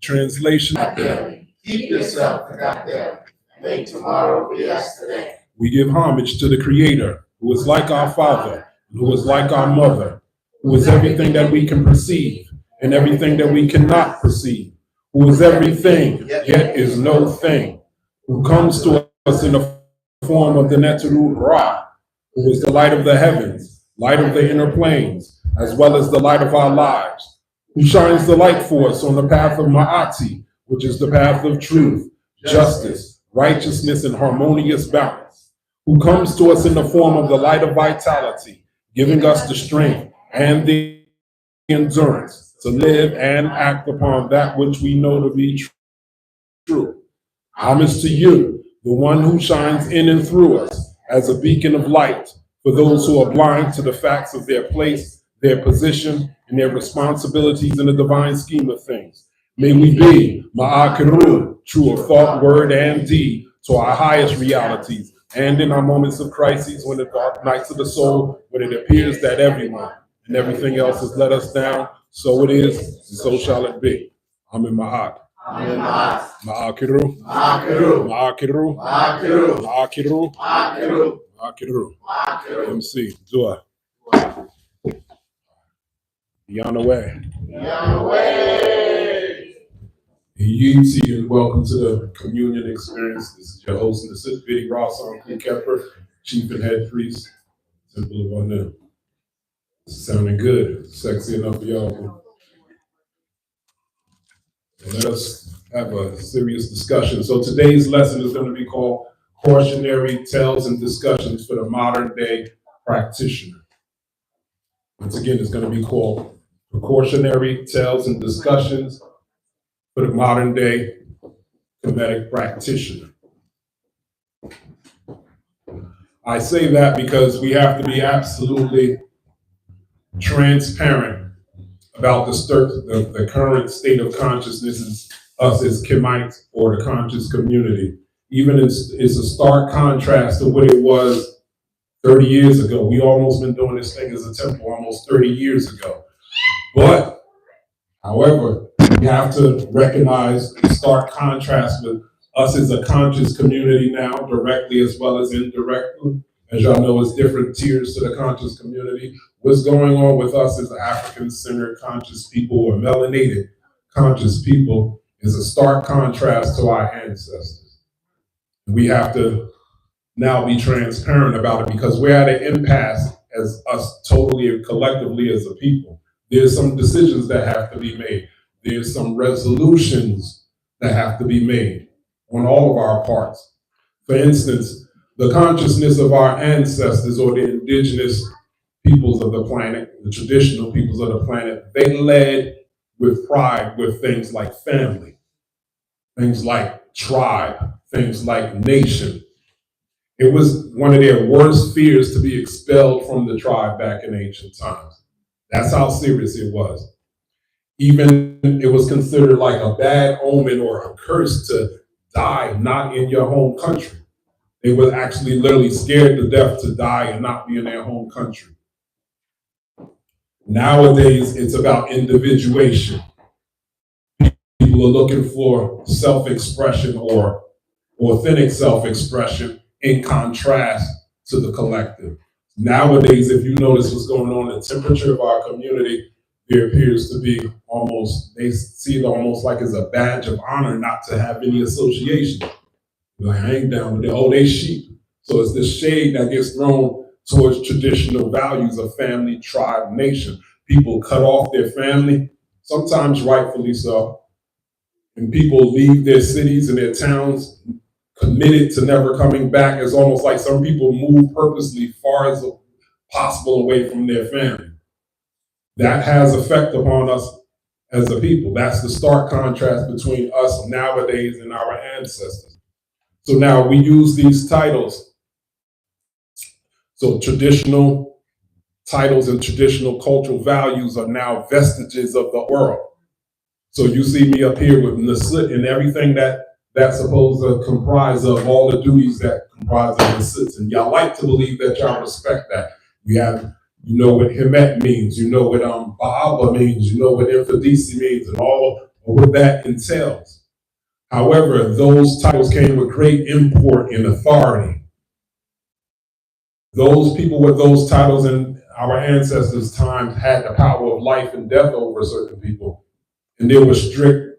Translation. Keep yourself for that day. Make tomorrow be yesterday. We give homage to the Creator, who is like our Father, who is like our Mother, who is everything that we can perceive and everything that we cannot perceive, who is everything, yet is no thing, who comes to us in the form of the Neteru Ra, who is the light of the heavens, light of the inner planes, as well as the light of our lives, who shines the light for us on the path of Ma'ati, which is the path of truth, justice, righteousness, and harmonious balance, who comes to us in the form of the light of vitality, giving us the strength and the endurance to live and act upon that which we know to be true. Homage to you, the one who shines in and through us as a beacon of light for those who are blind to the facts of their place, their position, and their responsibilities in the divine scheme of things. May we be Ma'akiru, true of thought, word, and deed, to our highest realities, and in our moments of crises, when the dark nights of the soul, when it appears that everyone and everything else has let us down, so it is, and so shall it be. Amen Ma'at. Amen Ma'at. Ma'akiru. Ma'akiru. Ma'akiru. Ma'akiru. Ma'akiru. Ma'akiru. Ma'akiru. Ma'akiru. MC. Dua. Be on the way. Be on the way. Unity, and welcome to the Communion Experience. This is your host and assistant, Biddy Ross, Uncle Kepper, Chief and Head Priest, Temple of Anu. Sounding good, sexy enough for y'all. And let us have a serious discussion. So today's lesson is going to be called Cautionary Tales and Discussions for the Modern Day Practitioner. Once again, it's going to be called Precautionary Tales and Discussions for the Modern Day Kemetic Practitioner. I say that because we have to be absolutely transparent about the current state of consciousness as us as Kemites or the conscious community. Even it's a stark contrast to what it was 30 years ago. We almost been doing this thing as a temple almost 30 years ago. But, however, we have to recognize the stark contrast with us as a conscious community now, directly as well as indirectly. As y'all know, it's different tiers to the conscious community. What's going on with us as African-centered conscious people or melanated conscious people is a stark contrast to our ancestors. We have to now be transparent about it because we're at an impasse as us totally and collectively as a people. There's some decisions that have to be made. There's some resolutions that have to be made on all of our parts. For instance, the consciousness of our ancestors or the indigenous peoples of the planet, the traditional peoples of the planet, they led with pride with things like family, things like tribe, things like nation. It was one of their worst fears to be expelled from the tribe back in ancient times. That's how serious it was. Even it was considered like a bad omen or a curse to die not in your home country. They were actually literally scared to death to die and not be in their home country. Nowadays, it's about individuation. People are looking for self-expression or authentic self-expression in contrast to the collective. Nowadays, if you notice what's going on, the temperature of our community, there appears to be almost, they see it almost like it's a badge of honor not to have any association. Like, I ain't down with it. Oh, they sheep. So it's this shade that gets thrown towards traditional values of family, tribe, nation. People cut off their family, sometimes rightfully so. And people leave their cities and their towns committed to never coming back. It's almost like some people move purposely far as possible away from their family. That has effect upon us as a people. That's the stark contrast between us nowadays and our ancestors. So now we use these titles. So traditional titles and traditional cultural values are now vestiges of the world. So you see me up here with Nasit and everything that's supposed to comprise of all the duties that comprise of Nasit. And y'all like to believe that y'all respect that. We have, you know what Hemet means, you know what Ba'aba means, you know what Infidisi means, and all of what that entails. However, those titles came with great import and authority. Those people with those titles in our ancestors' times had the power of life and death over certain people. And there were strict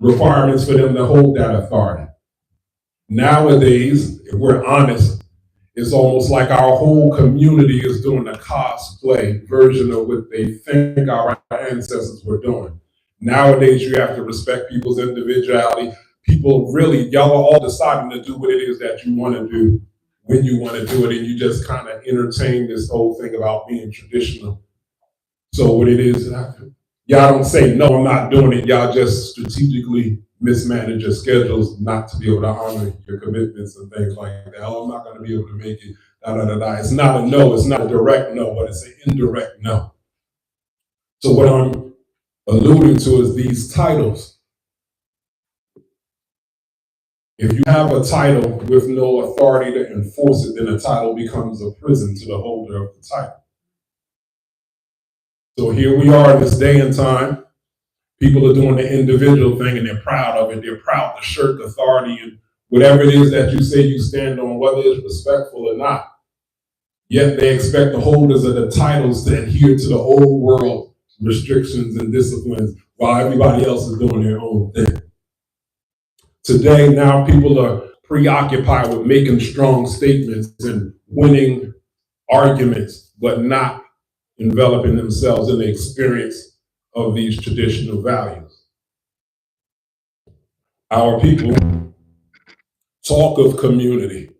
requirements for them to hold that authority. Nowadays, if we're honest, it's almost like our whole community is doing a cosplay version of what they think our ancestors were doing. Nowadays, you have to respect people's individuality. People really, y'all are all deciding to do what it is that you want to do when you want to do it, and you just kind of entertain this whole thing about being traditional. So what it is, y'all don't say, no, I'm not doing it. Y'all just strategically mismanage your schedules not to be able to honor your commitments and things like that. Oh, I'm not going to be able to make it. Da, da, da, da. It's not a no. It's not a direct no, but it's an indirect no. So what I'm alluding to is these titles. If you have a title with no authority to enforce it, then the title becomes a prison to the holder of the title. So here we are in this day and time. People are doing the individual thing and they're proud of it. They're proud to shirk authority and whatever it is that you say you stand on, whether it's respectful or not. Yet they expect the holders of the titles to adhere to the old world restrictions and disciplines while everybody else is doing their own thing. Today, now people are preoccupied with making strong statements and winning arguments, but not enveloping themselves in the experience of these traditional values. Our people talk of community,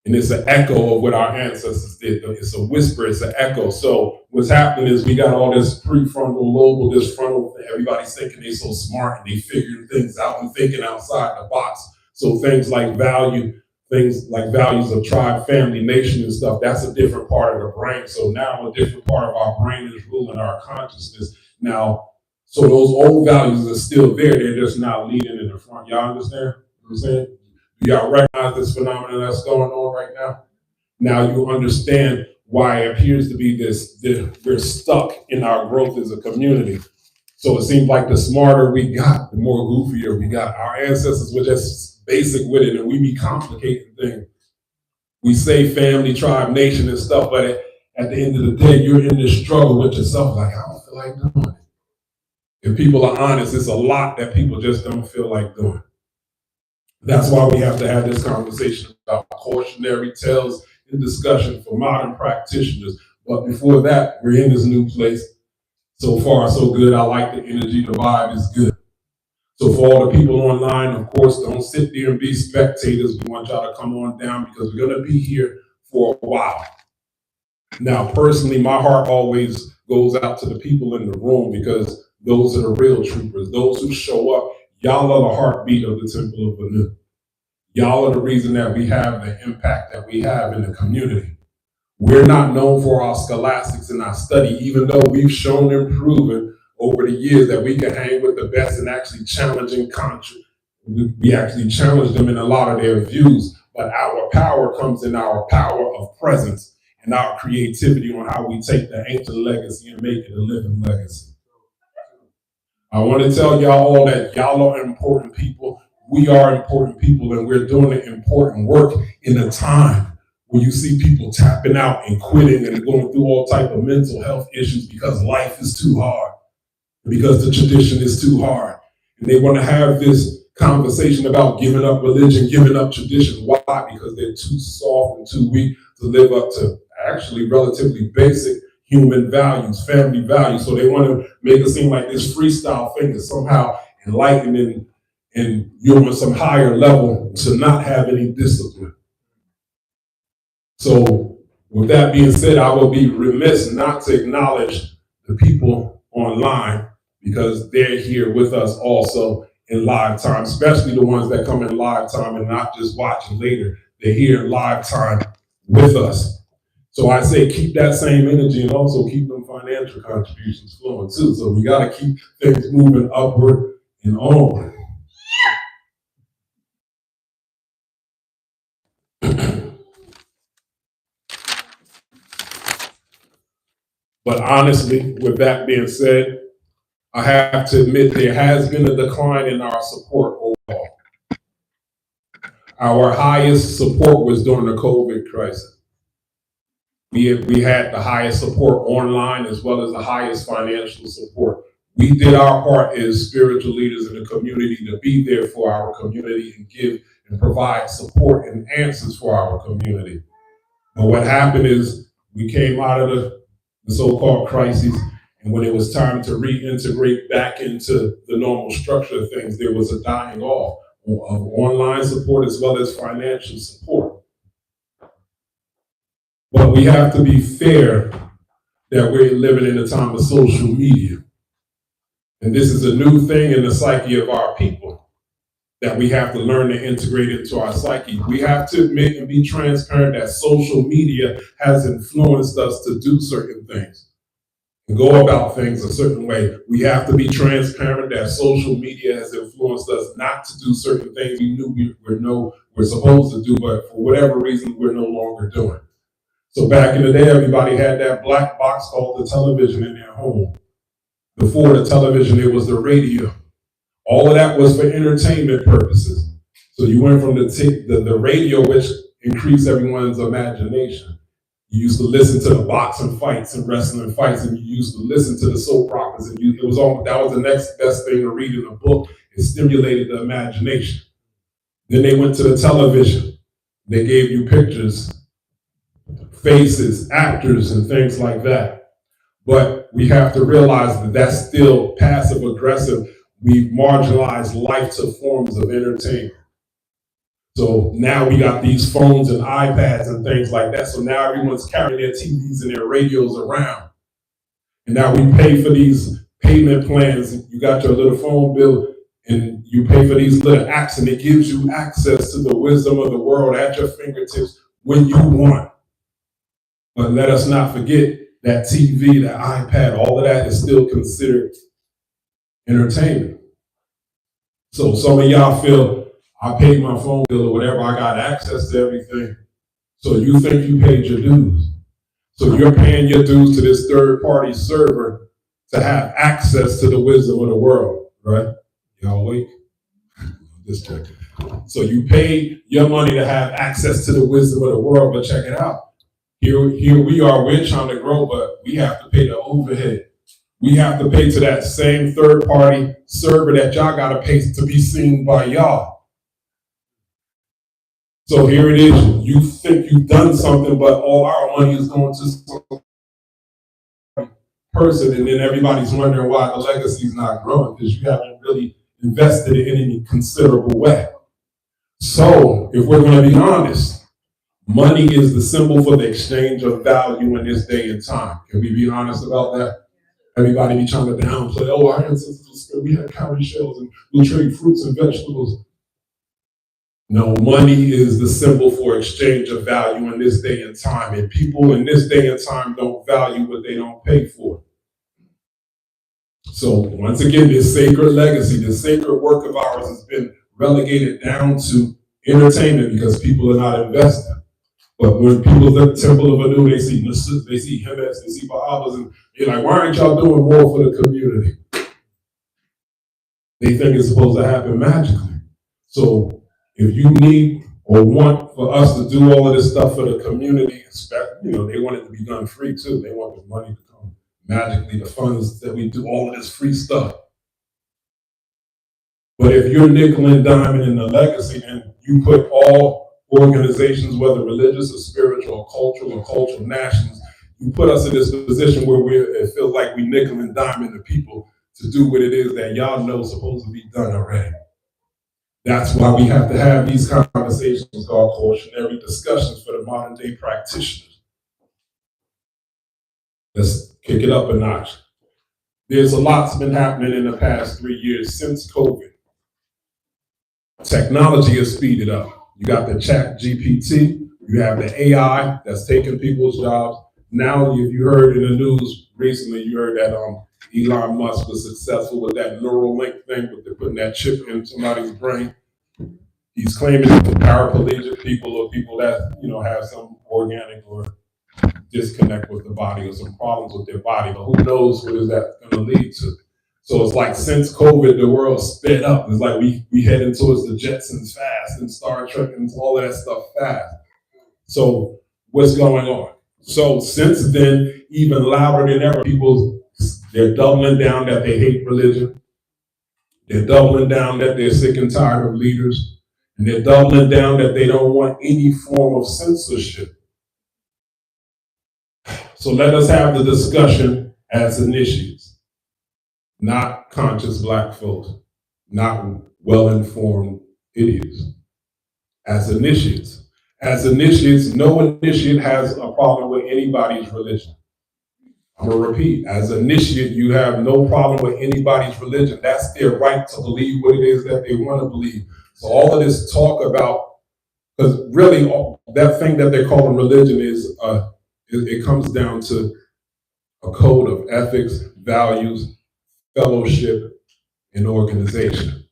and it's an echo of what our ancestors did. It's a whisper, it's an echo. So what's happening is we got all this prefrontal lobe, this frontal thing. Everybody's thinking they're so smart and they figuring things out and thinking outside the box. So things like values of tribe, family, nation, and stuff, that's a different part of the brain. So now a different part of our brain is ruling our consciousness. Now, so those old values are still there. They're just not leading in the front. Y'all understand what I'm saying? Do y'all recognize this phenomenon that's going on right now? Now you understand why it appears to be we're stuck in our growth as a community. So it seems like the smarter we got, the more goofier we got. Our ancestors were just basic with it, and we be complicating things. We say family, tribe, nation, and stuff, but at the end of the day, you're in this struggle with yourself, like, I don't feel like doing it. If people are honest, it's a lot that people just don't feel like doing. That's why we have to have this conversation about cautionary tales and discussion for modern practitioners. But before that, we're in this new place. So far, so good. I like the energy. The vibe is good. So for all the people online, of course, don't sit there and be spectators. We want y'all to come on down because we're going to be here for a while. Now, personally, my heart always goes out to the people in the room because those are the real troopers. Those who show up, y'all are the heartbeat of the Temple of Anu. Y'all are the reason that we have the impact that we have in the community. We're not known for our scholastics and our study, even though we've shown and proven over the years that we can hang with the best and actually challenging we actually challenge them in a lot of their views. But our power comes in our power of presence and our creativity on how we take the ancient legacy and make it a living legacy. I want to tell y'all all that y'all are important people. We are important people, and we're doing the important work in a time where you see people tapping out and quitting and going through all type of mental health issues because life is too hard, because the tradition is too hard. And they want to have this conversation about giving up religion, giving up tradition. Why? Because they're too soft and too weak to live up to actually relatively basic human values, family values. So they want to make it seem like this freestyle thing is somehow enlightening and you're on some higher level to not have any discipline. So with that being said, I will be remiss not to acknowledge the people online because they're here with us also in live time, especially the ones that come in live time and not just watching later. They're here in live time with us. So I say keep that same energy and also keep them financial contributions flowing too. So we got to keep things moving upward and onward. But honestly, with that being said, I have to admit there has been a decline in our support overall. Our highest support was during the COVID crisis. We had the highest support online as well as the highest financial support. We did our part as spiritual leaders in the community to be there for our community and give and provide support and answers for our community. But what happened is we came out of the so-called crises, and when it was time to reintegrate back into the normal structure of things, there was a dying off of online support as well as financial support. But we have to be fair that we're living in a time of social media. And this is a new thing in the psyche of our people that we have to learn to integrate into our psyche. We have to admit and be transparent that social media has influenced us to do certain things and go about things a certain way. We have to be transparent that social media has influenced us not to do certain things we knew we're supposed to do, but for whatever reason, we're no longer doing. So back in the day, everybody had that black box called the television in their home. Before the television, it was the radio. All of that was for entertainment purposes. So you went from the radio, which increased everyone's imagination. You used to listen to the boxing fights and wrestling fights, and you used to listen to the soap operas, and that was the next best thing to read in a book. It stimulated the imagination. Then they went to the television. They gave you pictures, faces, actors, and things like that. But we have to realize that that's still passive aggressive. We've marginalized life to forms of entertainment. So now we got these phones and iPads and things like that. So now everyone's carrying their TVs and their radios around. And now we pay for these payment plans. You got your little phone bill and you pay for these little apps, and it gives you access to the wisdom of the world at your fingertips when you want. But let us not forget that TV, that iPad, all of that is still considered entertainment. So some of y'all feel, I paid my phone bill or whatever, I got access to everything. So you think you paid your dues. So you're paying your dues to this third-party server to have access to the wisdom of the world, right? Y'all awake? Just checking. So you pay your money to have access to the wisdom of the world, but check it out. Here we are, we're trying to grow, but we have to pay the overhead. We have to pay to that same third-party server that y'all gotta pay to be seen by y'all. So here it is, you think you've done something, but all our money is going to some person, and then everybody's wondering why the legacy is not growing, because you haven't really invested in any considerable way. So if we're gonna be honest, money is the symbol for the exchange of value in this day and time. Can we be honest about that? Everybody be trying to downplay, oh, our ancestors, we had cowrie shells and we'll trade fruits and vegetables. No, money is the symbol for exchange of value in this day and time. And people in this day and time don't value what they don't pay for. So once again, this sacred legacy, this sacred work of ours has been relegated down to entertainment because people are not investing. But when people look at Temple of Anu, they see Hemes, they see Bahabas, and they're like, why aren't y'all doing more for the community? They think it's supposed to happen magically. So if you need or want for us to do all of this stuff for the community, they want it to be done free too. They want the money to come magically, the funds that we do all of this free stuff. But if you're nickel and diming in the legacy, and you put all organizations, whether religious or spiritual or cultural nationals, you put us in this position where it feels like we nickel and diming the people to do what it is that y'all know is supposed to be done already. That's why we have to have these conversations called cautionary discussions for the modern day practitioners. Let's kick it up a notch. There's a lot's been happening in the past 3 years since COVID. Technology has speeded up. You got the chat GPT, you have the AI that's taking people's jobs. Now, if you heard in the news recently, you heard that Elon Musk was successful with that Neuralink thing, with putting that chip in somebody's brain. He's claiming it for paraplegic people or people that have some organic or disconnect with the body or some problems with their body, but who knows what is that going to lead to? So it's like since COVID, the world sped up. It's like we heading towards the Jetsons fast and Star Trek and all of that stuff fast. So what's going on? So since then, even louder than ever, they're doubling down that they hate religion. They're doubling down that they're sick and tired of leaders. And they're doubling down that they don't want any form of censorship. So let us have the discussion as initiates, not conscious black folks, not well-informed idiots. As initiates. As initiates, no initiate has a problem with anybody's religion. I'm gonna repeat, as initiate, you have no problem with anybody's religion. That's their right to believe what it is that they want to believe. So all of this talk about, because really that thing that they're calling religion is, it comes down to a code of ethics, values, fellowship, and organization.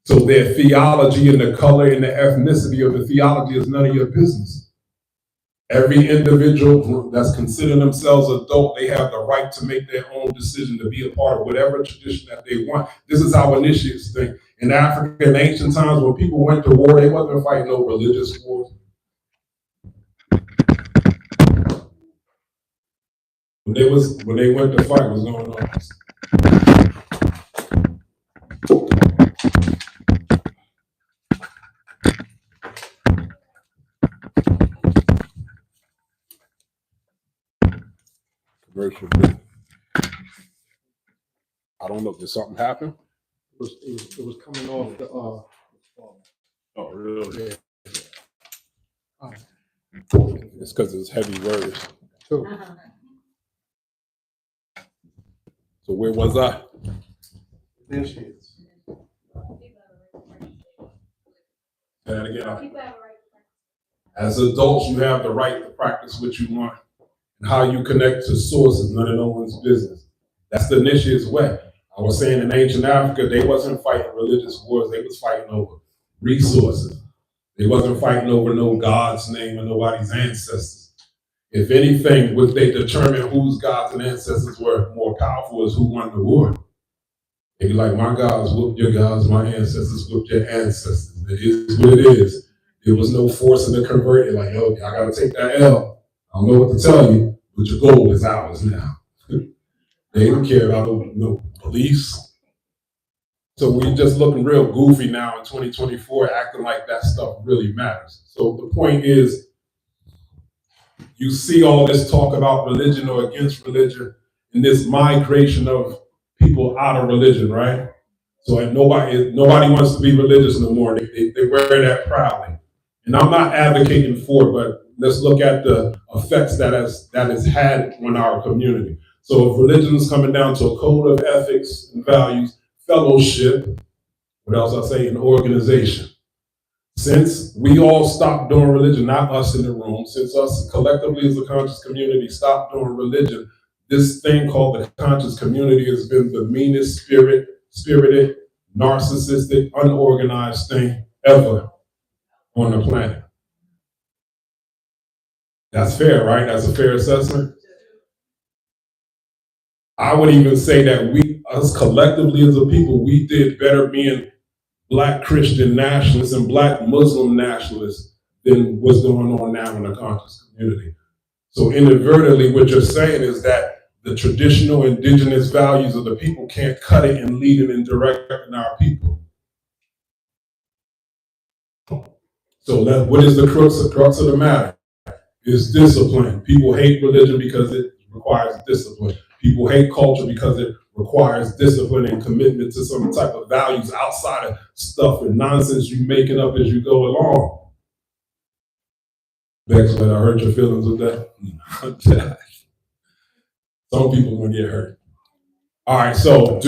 So their theology and the color and the ethnicity of the theology is none of your business. Every individual that's considering themselves adult, they have the right to make their own decision to be a part of whatever tradition that they want. This is how initiates think. In Africa, in ancient times, when people went to war, they wasn't fighting no religious wars. When they went to fight, what's going on? Commercial break. I don't know. Did something happen? It was coming off the Oh, really? Yeah. It's because it's heavy words. So where was I? initiates. And again, as adults, you have the right to practice what you want. And how you connect to sources, none of no one's business. That's the initiate's way. I was saying in ancient Africa, they wasn't fighting religious wars, they was fighting over resources. They wasn't fighting over no God's name or nobody's ancestors. If anything, what they determined whose gods and ancestors were more powerful is who won the war. They be like, my gods whooped your gods, my ancestors whooped your ancestors. It is what it is. There was no forcing to convert it. Like, yo, I gotta take that L. I don't know what to tell you, but your gold is ours now. They don't care about no beliefs. So we're just looking real goofy now in 2024, acting like that stuff really matters. So the point is, you see all this talk about religion or against religion and this migration of people out of religion, right? So nobody wants to be religious no more. They wear that proudly. And I'm not advocating for it, but let's look at the effects that has had on our community. So if religion is coming down to a code of ethics and values, fellowship, what else I say, an organization. Since we all stopped doing religion, not us in the room, since us collectively as a conscious community stopped doing religion, this thing called the conscious community has been the meanest spirited, narcissistic, unorganized thing ever on the planet. That's fair, right? That's a fair assessment. I would even say that us collectively as a people, we did better being Black Christian nationalists and Black Muslim nationalists than what's going on now in the conscious community. So inadvertently, what you're saying is that the traditional indigenous values of the people can't cut it and lead it and direct our people. So what is the crux of the matter? It's discipline. People hate religion because it requires discipline. People hate culture because it requires discipline and commitment to some type of values outside of stuff and nonsense you making up as you go along. Bex, I hurt your feelings with that. Some people gonna get hurt. All right, so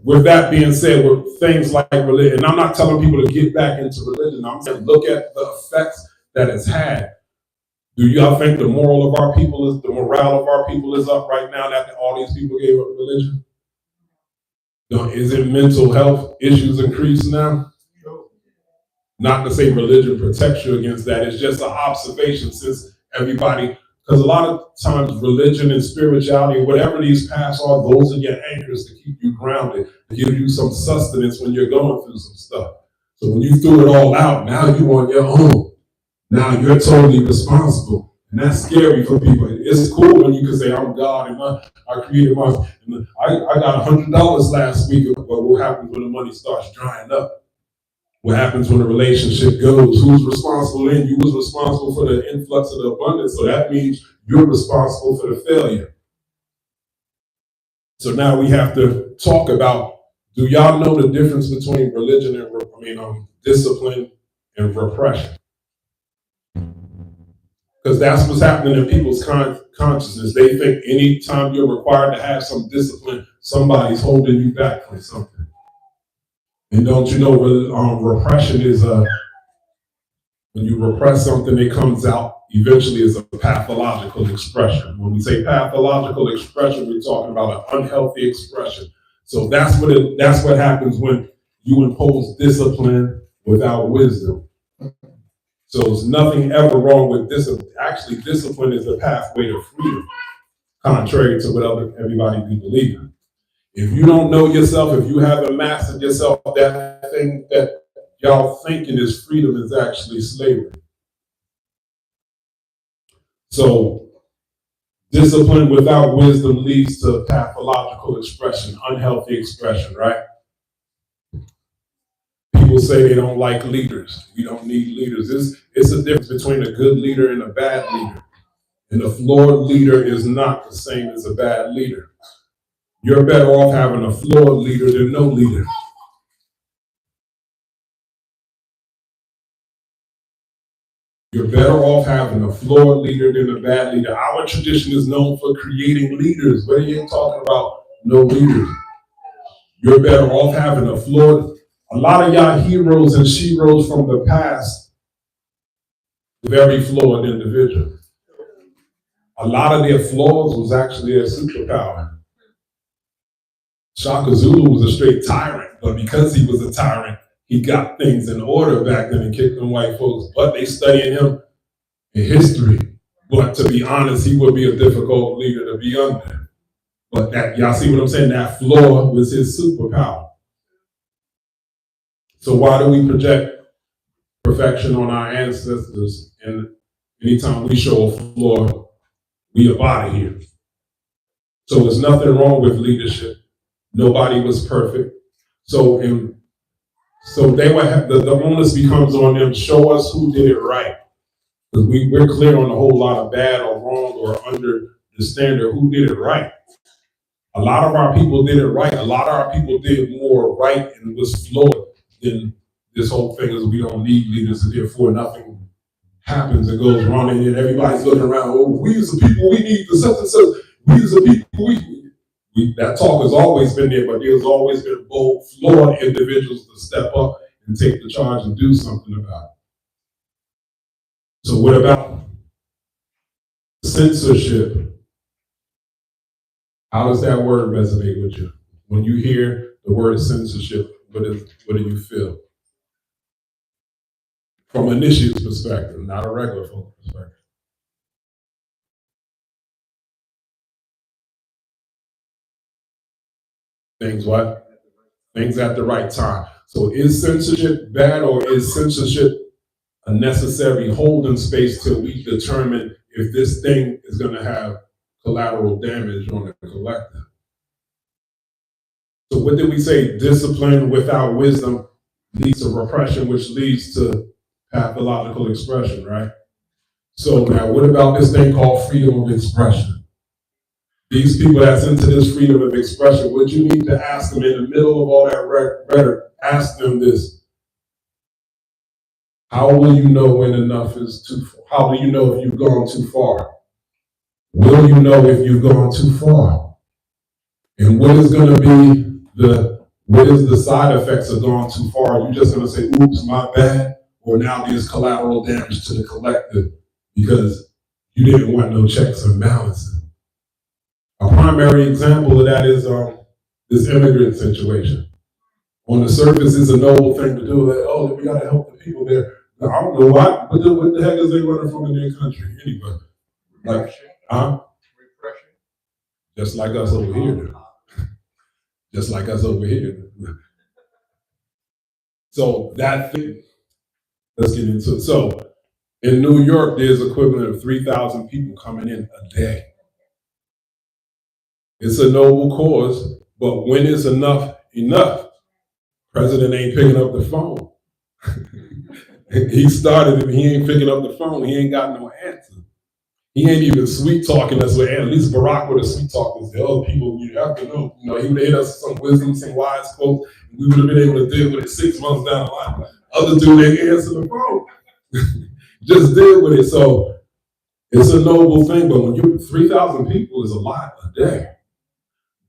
with that being said, with things like religion, and I'm not telling people to get back into religion, I'm saying look at the effects that it's had. Do y'all think the morale of our people is up right now that all these people gave up religion? Is it mental health issues increased now? Not to say religion protects you against that. It's just an observation since everybody, Because a lot of times religion and spirituality, whatever these paths are, those are your anchors to keep you grounded, to give you some sustenance when you're going through some stuff. So when you threw it all out, now you're on your own. Now you're totally responsible. And that's scary for people. It's cool when you can say, I'm God and I created my, and I got $100 last week, but what happens when the money starts drying up? What happens when the relationship goes? Who's responsible then? You was responsible for the influx of the abundance, so that means you're responsible for the failure. So now we have to talk about, do y'all know the difference between religion and, discipline and repression? Because that's what's happening in people's consciousness. They think anytime you're required to have some discipline, somebody's holding you back from something. And don't you know, repression is when you repress something, it comes out eventually as a pathological expression. When we say pathological expression, we're talking about an unhealthy expression. So that's what happens when you impose discipline without wisdom. So there's nothing ever wrong with discipline. Actually, discipline is the pathway to freedom, contrary to what everybody be believing. If you don't know yourself, if you haven't mastered yourself, that thing that y'all thinking is freedom is actually slavery. So discipline without wisdom leads to pathological expression, unhealthy expression, right? People say they don't like leaders. We don't need leaders. It's a difference between a good leader and a bad leader. And a flawed leader is not the same as a bad leader. You're better off having a flawed leader than no leader. You're better off having a flawed leader than a bad leader. Our tradition is known for creating leaders, but you ain't talking about no leaders. You're better off having a flawed. A lot of y'all heroes and sheroes from the past, very flawed individuals. A lot of their flaws was actually their superpower. Shaka Zulu was a straight tyrant, but because he was a tyrant, he got things in order back then and kicked them white folks. But they studying him in history. But to be honest, he would be a difficult leader to be under. But that, y'all see what I'm saying? That flaw was his superpower. So why do we project perfection on our ancestors? And anytime we show a flaw, we are out of here. So there's nothing wrong with leadership. Nobody was perfect. So they would have, the onus becomes on them, show us who did it right. Because we're clear on a whole lot of bad or wrong or under the standard, who did it right. A lot of our people did it right. A lot of our people did more right and was flawed than this whole thing is we don't need leaders and therefore nothing happens and goes wrong and everybody's looking around, oh, we as a people, we need the such and such. We as a people, that talk has always been there, but there's always been bold, flawed individuals to step up and take the charge and do something about it. So what about censorship? How does that word resonate with you? When you hear the word censorship, what do you feel? From an initiate's perspective, not a regular folk perspective. Things what? Things at the right time. So is censorship bad or is censorship a necessary holding space till we determine if this thing is going to have collateral damage on the collective? So what did we say? Discipline without wisdom leads to repression, which leads to pathological expression, right? So now what about this thing called freedom of expression? These people that's into this freedom of expression, what you need to ask them in the middle of all that rhetoric, ask them this. How will you know when enough is too far? How do you know if you've gone too far? Will you know if you've gone too far? And what is going to be what is the side effects of going too far? Are you just going to say, oops, my bad? Or now there's collateral damage to the collective because you didn't want no checks and balances. A primary example of that is this immigrant situation. On the surface, it's a noble thing to do. That, oh, we got to help the people there. Now, I don't know what the heck is they running from in their country anyway. Like, huh? Repression. Just like us over here. Just like us over here. So that thing, let's get into it. So in New York, there's equivalent of 3,000 people coming in a day. It's a noble cause, but when it's enough, President ain't picking up the phone. He started and he ain't picking up the phone. He ain't got no answer. He ain't even sweet talking us with, at least Barack would have sweet talked us. The other people, you have to know, he would have hit us some wisdom, some wise quotes. We would have been able to deal with it 6 months down the line. Other dude, they can answer the phone. Just deal with it. So it's a noble thing, but when 3,000 people is a lot a day.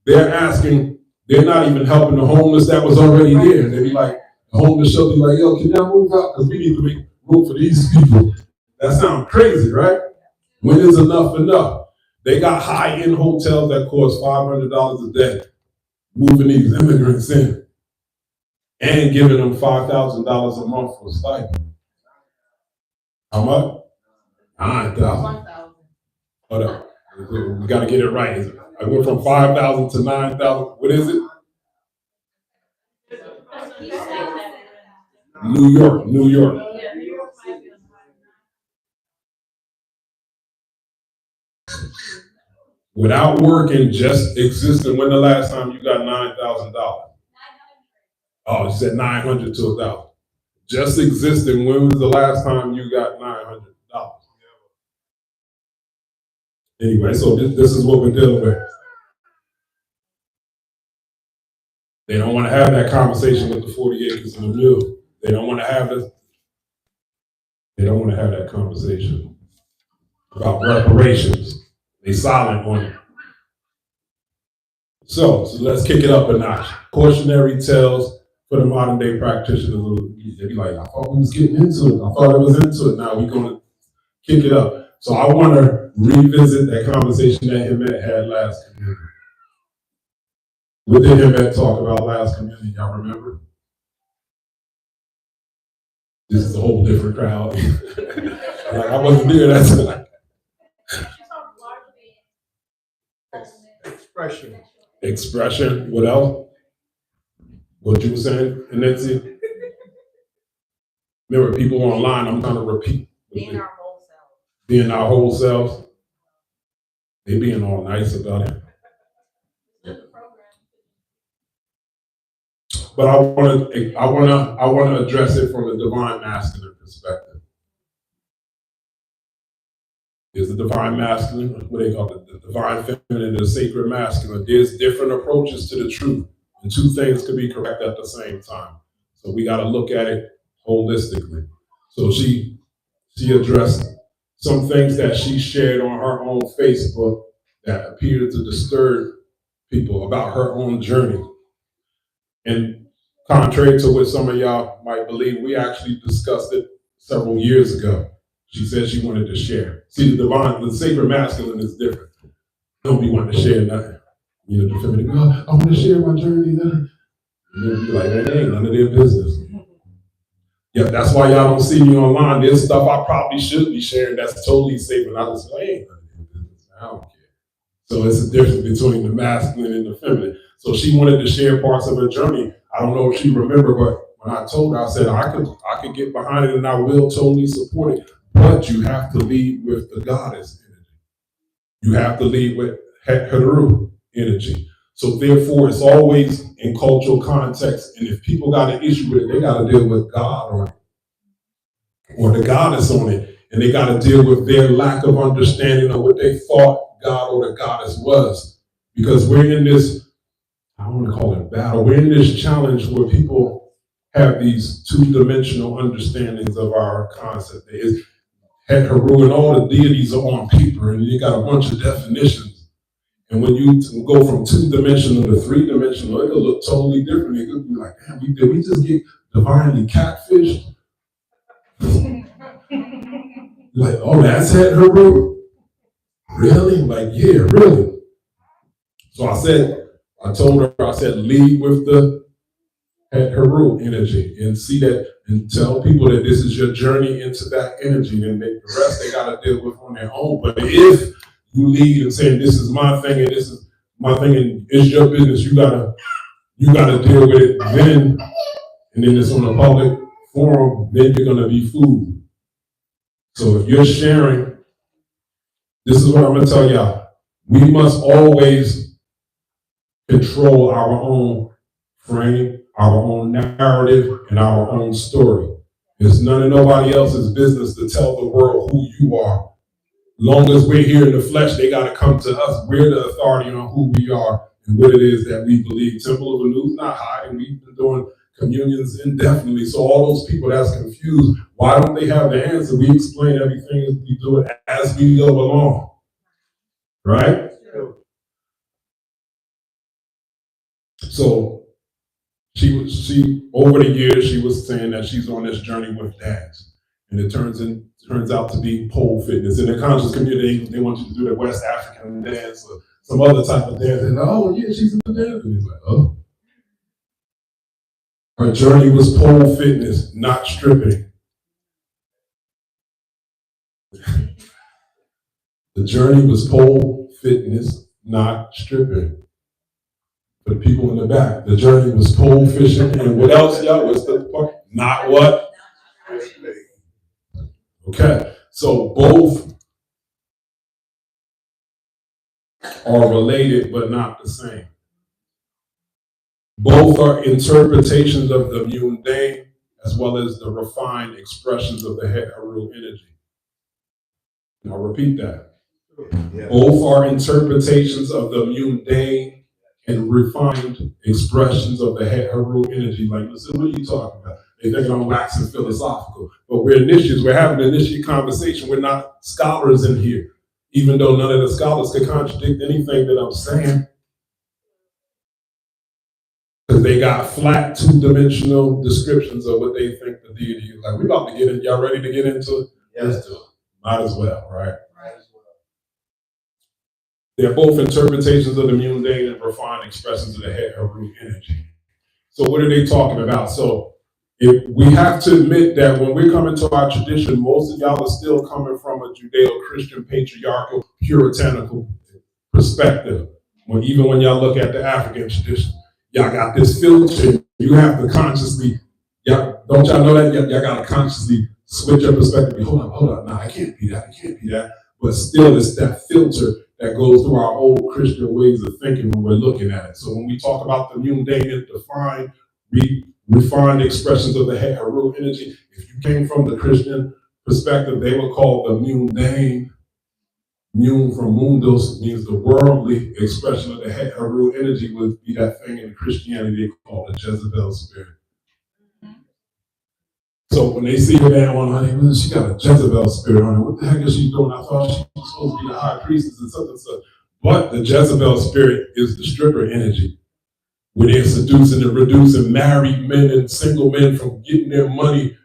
They're asking, they're not even helping the homeless that was already there. They be like, the homeless show be like, yo, can y'all move out? Because we need to make room for these people. That sounds crazy, right? When is enough enough? They got high-end hotels that cost $500 a day, moving these immigrants in and giving them $5,000 a month for a stipend. How much? 9,000. Hold up. We got to get it right. I went from 5,000 to 9,000. What is it? New York. Without working, just existing. When the last time you got $9,000? Oh, you said 900 to 1,000. Just existing. When was the last time you got $900? Anyway, so this is what we're dealing with. They don't want to have that conversation with the 40 acres and the mule. They don't want to have this. They don't want to have that conversation about reparations. They silent on it. So let's kick it up a notch. Cautionary tales for the modern day practitioners. They be like, I thought we was getting into it. I thought I was into it. Now we're going to kick it up. So I want to revisit that conversation that Himmet had last community. What did Himmet talk about last community? Y'all remember? This is a whole different crowd. Like I wasn't there. That's like expression. What else? What you were saying, Nancy? Remember, people online. I'm trying to repeat. Being our whole self. Being our whole selves. They being all nice about it. But I want to address it from a divine masculine perspective. There's the divine masculine, what they call it, the divine feminine, the sacred masculine. There's different approaches to the truth. The two things could be correct at the same time. So we got to look at it holistically. So she addressed some things that she shared on her own Facebook that appeared to disturb people about her own journey. And contrary to what some of y'all might believe, we actually discussed it several years ago. She said she wanted to share. See, the sacred masculine is different. Don't be wanting to share nothing. The feminine, I want to share my journey. And then be like, that ain't none of their business. Yeah, that's why y'all don't see me online. There's stuff I probably should be sharing that's totally safe, and I just say, ain't none of their business. I don't care. So it's a difference between the masculine and the feminine. So she wanted to share parts of her journey. I don't know if she remember, but when I told her, I said I could get behind it and I will totally support it. But you have to lead with the goddess energy. You have to lead with Heru energy. So therefore, it's always in cultural context. And if people got an issue with it, they got to deal with God on it or the goddess on it. And they got to deal with their lack of understanding of what they thought God or the goddess was. Because we're in this, I don't want to call it battle, we're in this challenge where people have these two-dimensional understandings of our concept. Heru and all the deities are on paper, and you got a bunch of definitions. And when you go from two-dimensional to three-dimensional, it'll look totally different. It could be like, damn, did we just get divinely catfished? Like, oh, that's Heru? Really? Like, yeah, really. So I told her, lead with the Heru energy and see that and tell people that this is your journey into that energy, and the rest they got to deal with on their own. But if you lead and saying this is my thing and this is my thing and it's your business, you gotta deal with it then, and then it's on a public forum, then you're gonna be food. So if you're sharing, this is what I'm gonna tell y'all. We must always control our own frame, our own narrative, and our own story. It's none of nobody else's business to tell the world who you are. Long as we're here in the flesh, they got to come to us. We're the authority on who we are and what it is that we believe. Temple of Anu's not hiding. We've been doing communions indefinitely. So all those people that's confused, why don't they have the answer? We explain everything as we do it as we go along. Right? So she over the years, she was saying that she's on this journey with dads. And it turns out to be pole fitness. In the conscious community, they want you to do the West African dance or some other type of dance. And oh yeah, she's in the dance. And he's like, oh. Her journey was pole fitness, not stripping. The journey was pole fitness, not stripping. For the people in the back, the journey was pole fishing, and what else, y'all? What's the part? Not what? Okay, so both are related but not the same. Both are interpretations of the mundane as well as the refined expressions of the Heru energy. And I'll repeat that. Yeah. Both are interpretations of the mundane and refined expressions of the Heru energy. Like, listen, what are you talking about? They think I'm waxing philosophical. But we're initiates. We're having an initiate conversation. We're not scholars in here, even though none of the scholars can contradict anything that I'm saying. Because they got flat, two-dimensional descriptions of what they think the deity is. Like, we're about to get in. Y'all ready to get into it? Yes. Let's do it. Might as well, right? Might as well. They're both interpretations of the mundane and refined expressions of the Heru energy. So what are they talking about? So if we have to admit that when we come into our tradition, most of y'all are still coming from a Judeo-Christian, patriarchal, puritanical perspective. Even when y'all look at the African tradition, y'all got this filter. You have to consciously, don't y'all know that? Y'all got to consciously switch your perspective. Hold on, no, I can't be that, But still, it's that filter that goes through our old Christian ways of thinking when we're looking at it. So when we talk about the mundane and defined, refined expressions of the Heru energy, if you came from the Christian perspective, they would call the mundane, mun from mundus means the worldly expression of the Heru energy would be that thing in Christianity they call the Jezebel spirit. So when they see her down on her, she got a Jezebel spirit on her. What the heck is she doing? I thought she was supposed to be the high priestess and such and such. But the Jezebel spirit is the stripper energy, where they're seducing and reducing married men and single men from getting their money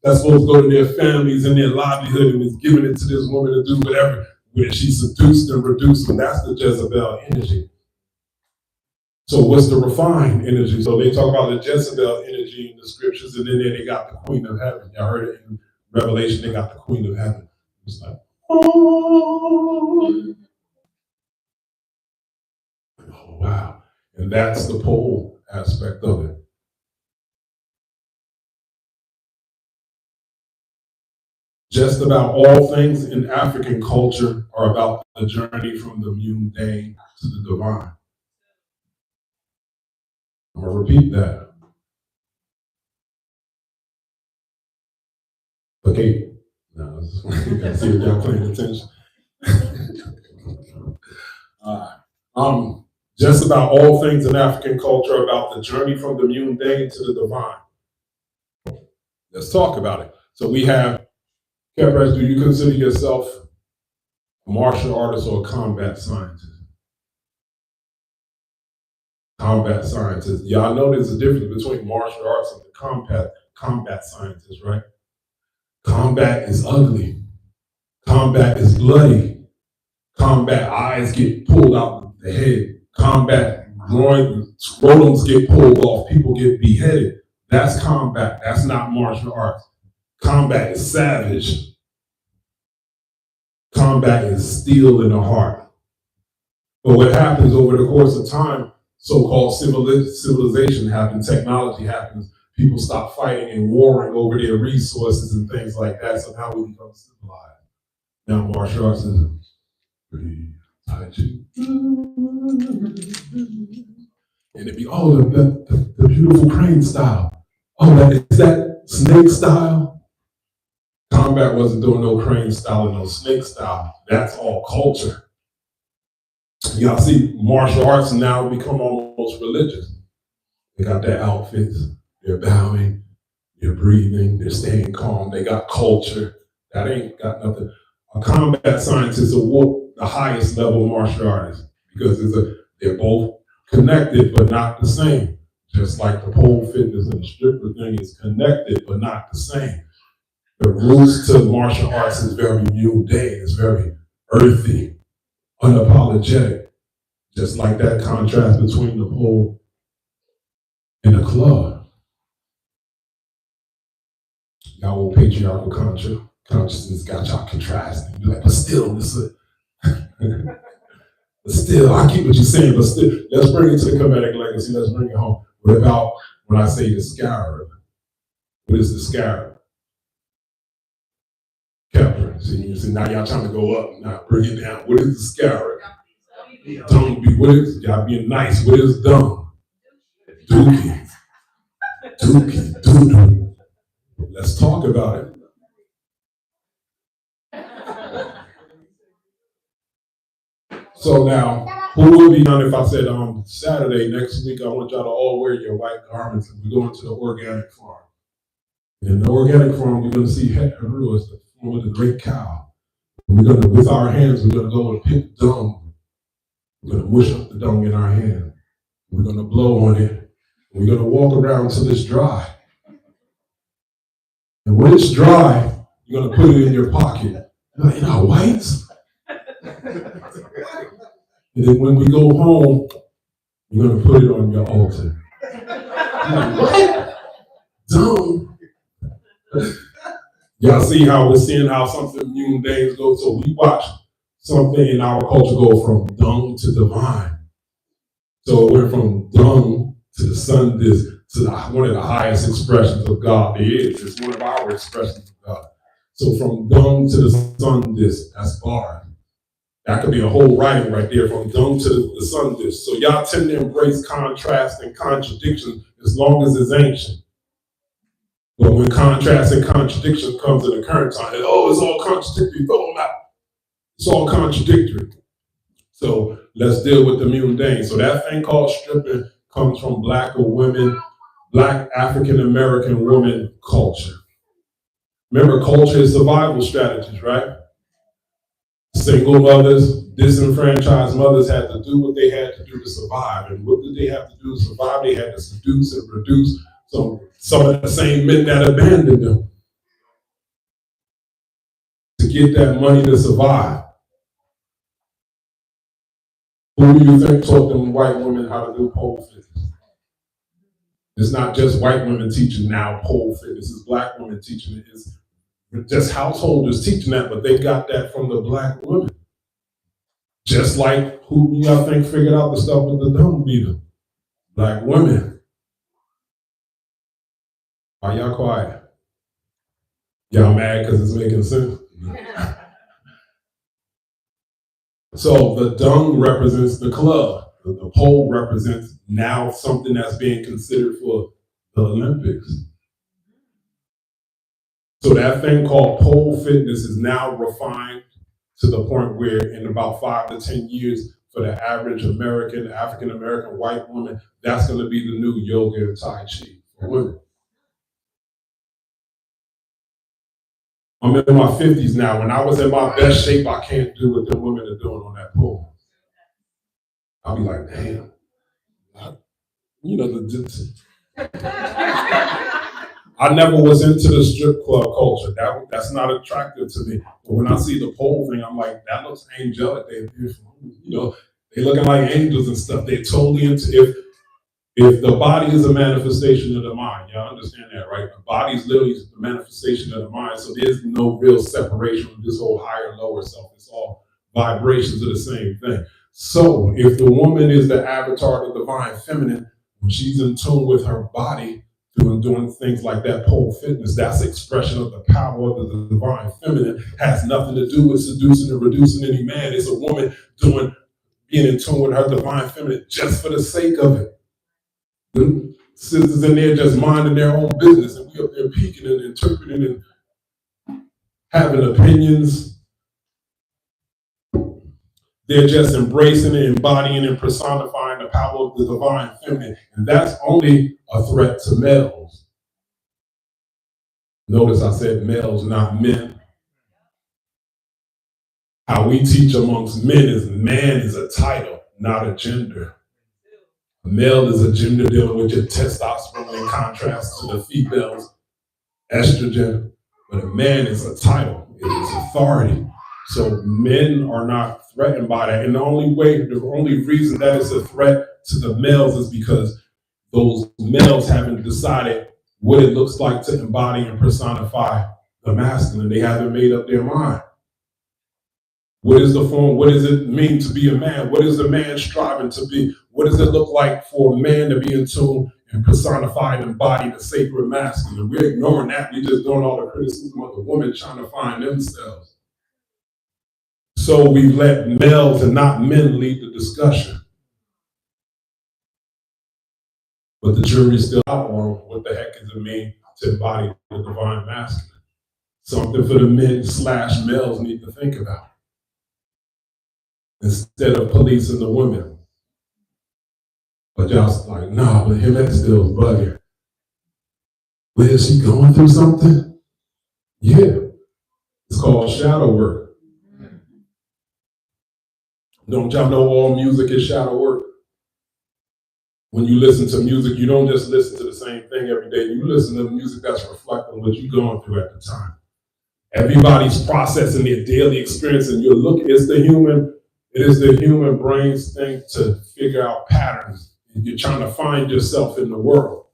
that's supposed to go to their families and their livelihood and is giving it to this woman to do whatever, where she seduced and reduced them. That's the Jezebel energy. So what's the refined energy? So they talk about the Jezebel energy in the scriptures, and then they got the Queen of Heaven. Y'all heard it in Revelation, they got the Queen of Heaven. It's like, oh wow. And that's the pole aspect of it. Just about all things in African culture are about the journey from the mundane to the divine. I'm going to repeat that. Okay. Now, you got to see if y'all paying attention. Just about all things in African culture are about the journey from the mundane to the divine. Let's talk about it. So we have, Kemmunion, do you consider yourself a martial artist or a combat scientist? Combat scientist. Y'all know there's a difference between martial arts and the combat scientist, right? Combat is ugly. Combat is bloody. Combat eyes get pulled out the head. Combat groin, scrotums get pulled off. People get beheaded. That's combat. That's not martial arts. Combat is savage. Combat is steel in the heart. But what happens over the course of time, so-called civilization happens, technology happens, people stop fighting and warring over their resources and things like that, so now we become civilized. Now martial arts is pretty Tai Chi. And it'd be, oh, the beautiful crane style. Oh, is that snake style? Combat wasn't doing no crane style and no snake style. That's all culture. Y'all see, martial arts now become almost religious. They got their outfits, they're bowing, they're breathing, they're staying calm, they got culture. That ain't got nothing. A combat scientist will the highest level martial artist because they're both connected but not the same. Just like the pole fitness and the stripper thing is connected but not the same. The roots to martial arts is very mundane, it's very earthy, unapologetic. Just like that contrast between the pole and the club. Y'all old patriarchal consciousness got y'all contrasting. You're like, but still, but still, I get what you're saying, but still, let's bring it to the Kemetic legacy, let's bring it home. What about when I say the scarab? What is the scarab? Kepler. See, now y'all trying to go up, now bring it down. What is the scarab? Dung be, what is, y'all being nice, what is dung? Dookie. Dookie, doo-doo. Let's talk about it. So now, who would be done if I said on Saturday next week, I want y'all to all wear your white garments and we're going to the organic farm. In the organic farm, we're going to see Heru as the form of the great cow. And we're going to, with our hands, we're going to go and pick dung. We're going to mush up the dung in our hand. We're going to blow on it. And we're going to walk around until it's dry. And when it's dry, you're going to put it in your pocket. You're like, whites? And then when we go home, you're going to put it on your altar. Like, what? Dung. Y'all see how we're seeing how something mundane goes? So we watch something in our culture go from dung to divine. So it went from dung to the sun disk to one of the highest expressions of God there is. It's one of our expressions of God. So from dung to the sun disk, that's bar. That could be a whole writing right there, from dung to the sun disk. So y'all tend to embrace contrast and contradiction as long as it's ancient. But when contrast and contradiction comes in the current time, it's all contradictory, throw them out. It's all contradictory. So let's deal with the mundane. So that thing called stripping comes from Black African American women culture. Remember, culture is survival strategies, right? Single mothers, disenfranchised mothers had to do what they had to do to survive. And what did they have to do to survive? They had to seduce and produce some of the same men that abandoned them to get that money to survive. Who do you think taught them white women how to do pole fitness? It's not just white women teaching now pole fitness, it's Black women teaching it. It's just householders teaching that, but they got that from the Black women. Just like who y'all think figured out the stuff with the dung beater? Black women. Why y'all quiet? Y'all mad because it's making sense? So the dung represents the club. The pole represents now something that's being considered for the Olympics. So that thing called pole fitness is now refined to the point where in about 5 to 10 years, for the average American, African American white woman, that's going to be the new yoga and Tai Chi for women. I'm in my 50s now. When I was in my best shape, I can't do what the women are doing on that pole. I'll be like, damn. I never was into the strip club culture. That's not attractive to me. But when I see the pole thing, I'm like, that looks angelic. They're beautiful. They looking like angels and stuff. They're totally into it. If the body is a manifestation of the mind, y'all understand that, right? The body is literally the manifestation of the mind, so there's no real separation of this whole higher, lower self. It's all vibrations of the same thing. So if the woman is the avatar of the divine feminine, when she's in tune with her body, doing things like that pole fitness, that's expression of the power of the divine feminine, has nothing to do with seducing or reducing any man. It's a woman being in tune with her divine feminine just for the sake of it. The sisters in there just minding their own business, and we up there peeking and interpreting and having opinions. They're just embracing and embodying and personifying the power of the divine feminine. And that's only a threat to males. Notice I said males, not men. How we teach amongst men is man is a title, not a gender. A male is a gender dealing with your testosterone in contrast to the female's estrogen. But a man is a title, it is authority. So men are not threatened by that. And the only reason that it's a threat to the males is because those males haven't decided what it looks like to embody and personify the masculine. They haven't made up their mind. What is the form? What does it mean to be a man? What is the man striving to be? What does it look like for a man to be in tune and personify and embody the sacred masculine? We're ignoring that. We're just doing all the criticism of the woman trying to find themselves. So we let males and not men lead the discussion. But the jury's still out on what the heck does it mean to embody the divine masculine. Something for the men/males need to think about. Instead of policing the women. But y'all like, nah, but him that's still bugging. Well, is she going through something? Yeah. It's called shadow work. Don't y'all know all music is shadow work? When you listen to music, you don't just listen to the same thing every day. You listen to music that's reflecting what you're going through at the time. Everybody's processing their daily experience, and you're looking, it is the human brain's thing to figure out patterns. And you're trying to find yourself in the world.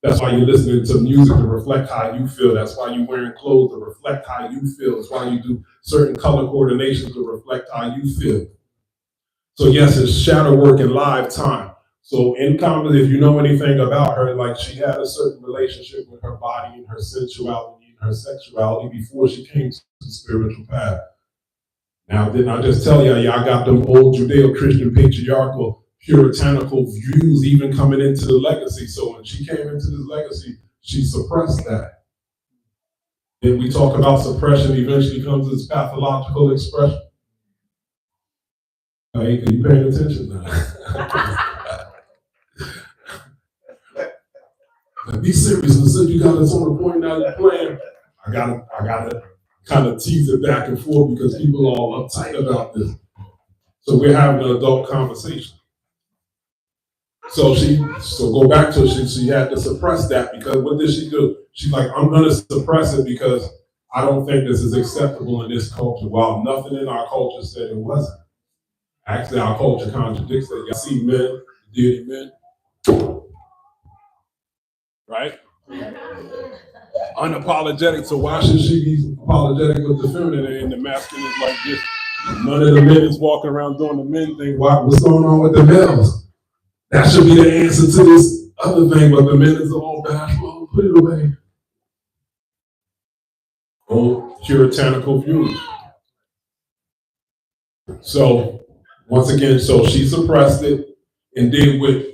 That's why you're listening to music to reflect how you feel. That's why you're wearing clothes to reflect how you feel. That's why you do certain color coordinations to reflect how you feel. So yes, it's shadow work in live time. So in common, if you know anything about her, like she had a certain relationship with her body and her sensuality and her sexuality before she came to the spiritual path. Now, didn't I just tell y'all got them old Judeo-Christian patriarchal, puritanical views even coming into the legacy. So when she came into this legacy, she suppressed that. Then we talk about suppression eventually comes as pathological expression. Hey, are you paying attention now? Be serious. And said you got us on the point now you're playing. I gotta kind of tease it back and forth because people are all uptight about this. So we're having an adult conversation. So go back to it. She had to suppress that because what did she do? She's like, I'm gonna suppress it because I don't think this is acceptable in this culture. While nothing in our culture said it wasn't. Actually, our culture contradicts that. Y'all see men, deity men, right? Unapologetic. So why should she be apologetic with the feminine and the masculine is like this? None of the men is walking around doing the men thing. What's going on with the males? That should be the answer to this other thing, but the men is all bashful. Put it away. Old puritanical views. So once again, so she suppressed it and did what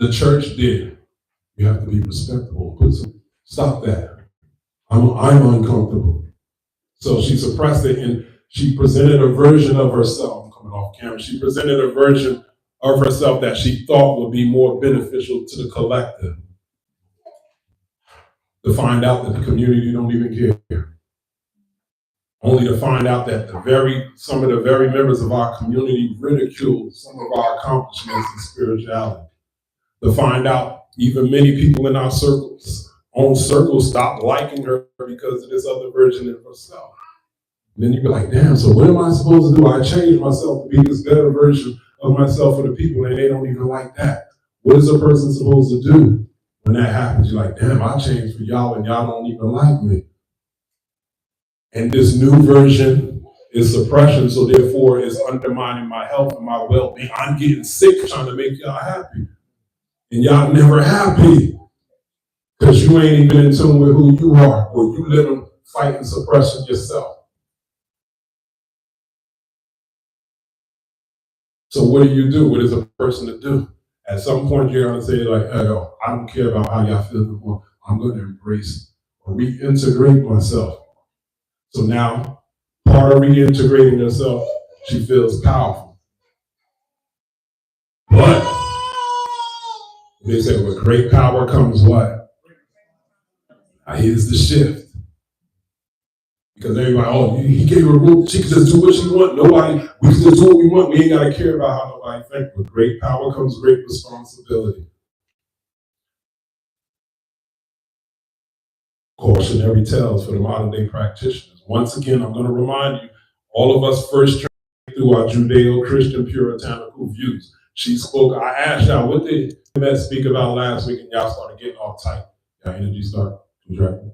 the church did. You have to be respectable. Stop that. I'm uncomfortable. So she suppressed it and she presented a version of herself. I'm coming off camera. She presented a version of herself that she thought would be more beneficial to the collective. To find out that the community don't even care. Only to find out that some of the very members of our community ridicule some of our accomplishments in spirituality. To find out even many people in our own circles stop liking her because of this other version of herself. And then you be like, damn, so what am I supposed to do? I changed myself to be this better version of myself for the people and they don't even like that. What is a person supposed to do when that happens? You're like, damn, I changed for y'all and y'all don't even like me. And this new version is suppression, so therefore it's undermining my health and my well-being. I'm getting sick trying to make y'all happy. And y'all never happy. Because you ain't even in tune with who you are, or you living fighting suppression yourself. So what do you do? What is a person to do? At some point you're gonna say like, hey, yo, I don't care about how y'all feel anymore. I'm gonna embrace or reintegrate myself. So now, part of reintegrating herself, she feels powerful. But they say with great power comes what? Now here's the shift. Because everybody, oh, he gave her room, she can just do what she wants. Nobody, we can just do what we want. We ain't gotta care about how nobody thinks. With great power comes great responsibility. Cautionary tales for the modern day practitioners. Once again, I'm going to remind you, all of us first trained through our Judeo-Christian puritanical views. She spoke, I asked y'all, what did Matt speak about last week, and y'all started getting all tight. Y'all energy started contracting.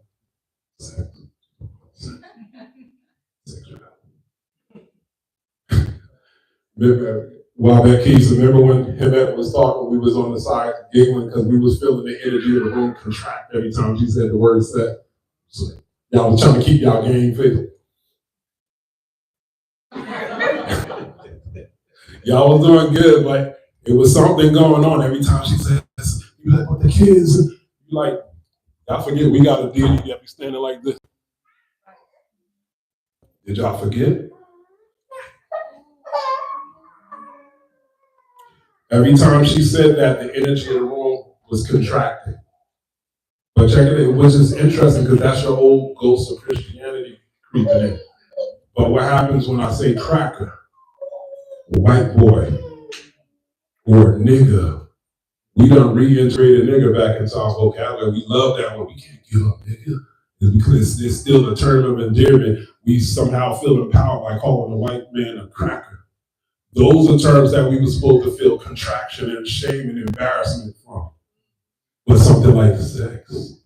While that case, remember when Hemet was talking, we was on the side giggling because we was feeling the energy of the room contract every time she said the word set. So y'all was trying to keep y'all game fit. Y'all was doing good, but it was something going on every time she said this. You like, what the kids? You like, y'all forget we got a deity that be standing like this. Did y'all forget? Every time she said that, the energy of the room was contracting. But check it, which is interesting because that's your old ghost of Christianity creeping in. But what happens when I say cracker, white boy, or nigga? We done reintegrated nigga back into our vocabulary. We love that one. We can't give up nigga. It's because it's still a term of endearment. We somehow feel empowered by calling a white man a cracker. Those are terms that we were supposed to feel contraction and shame and embarrassment from. But something like sex,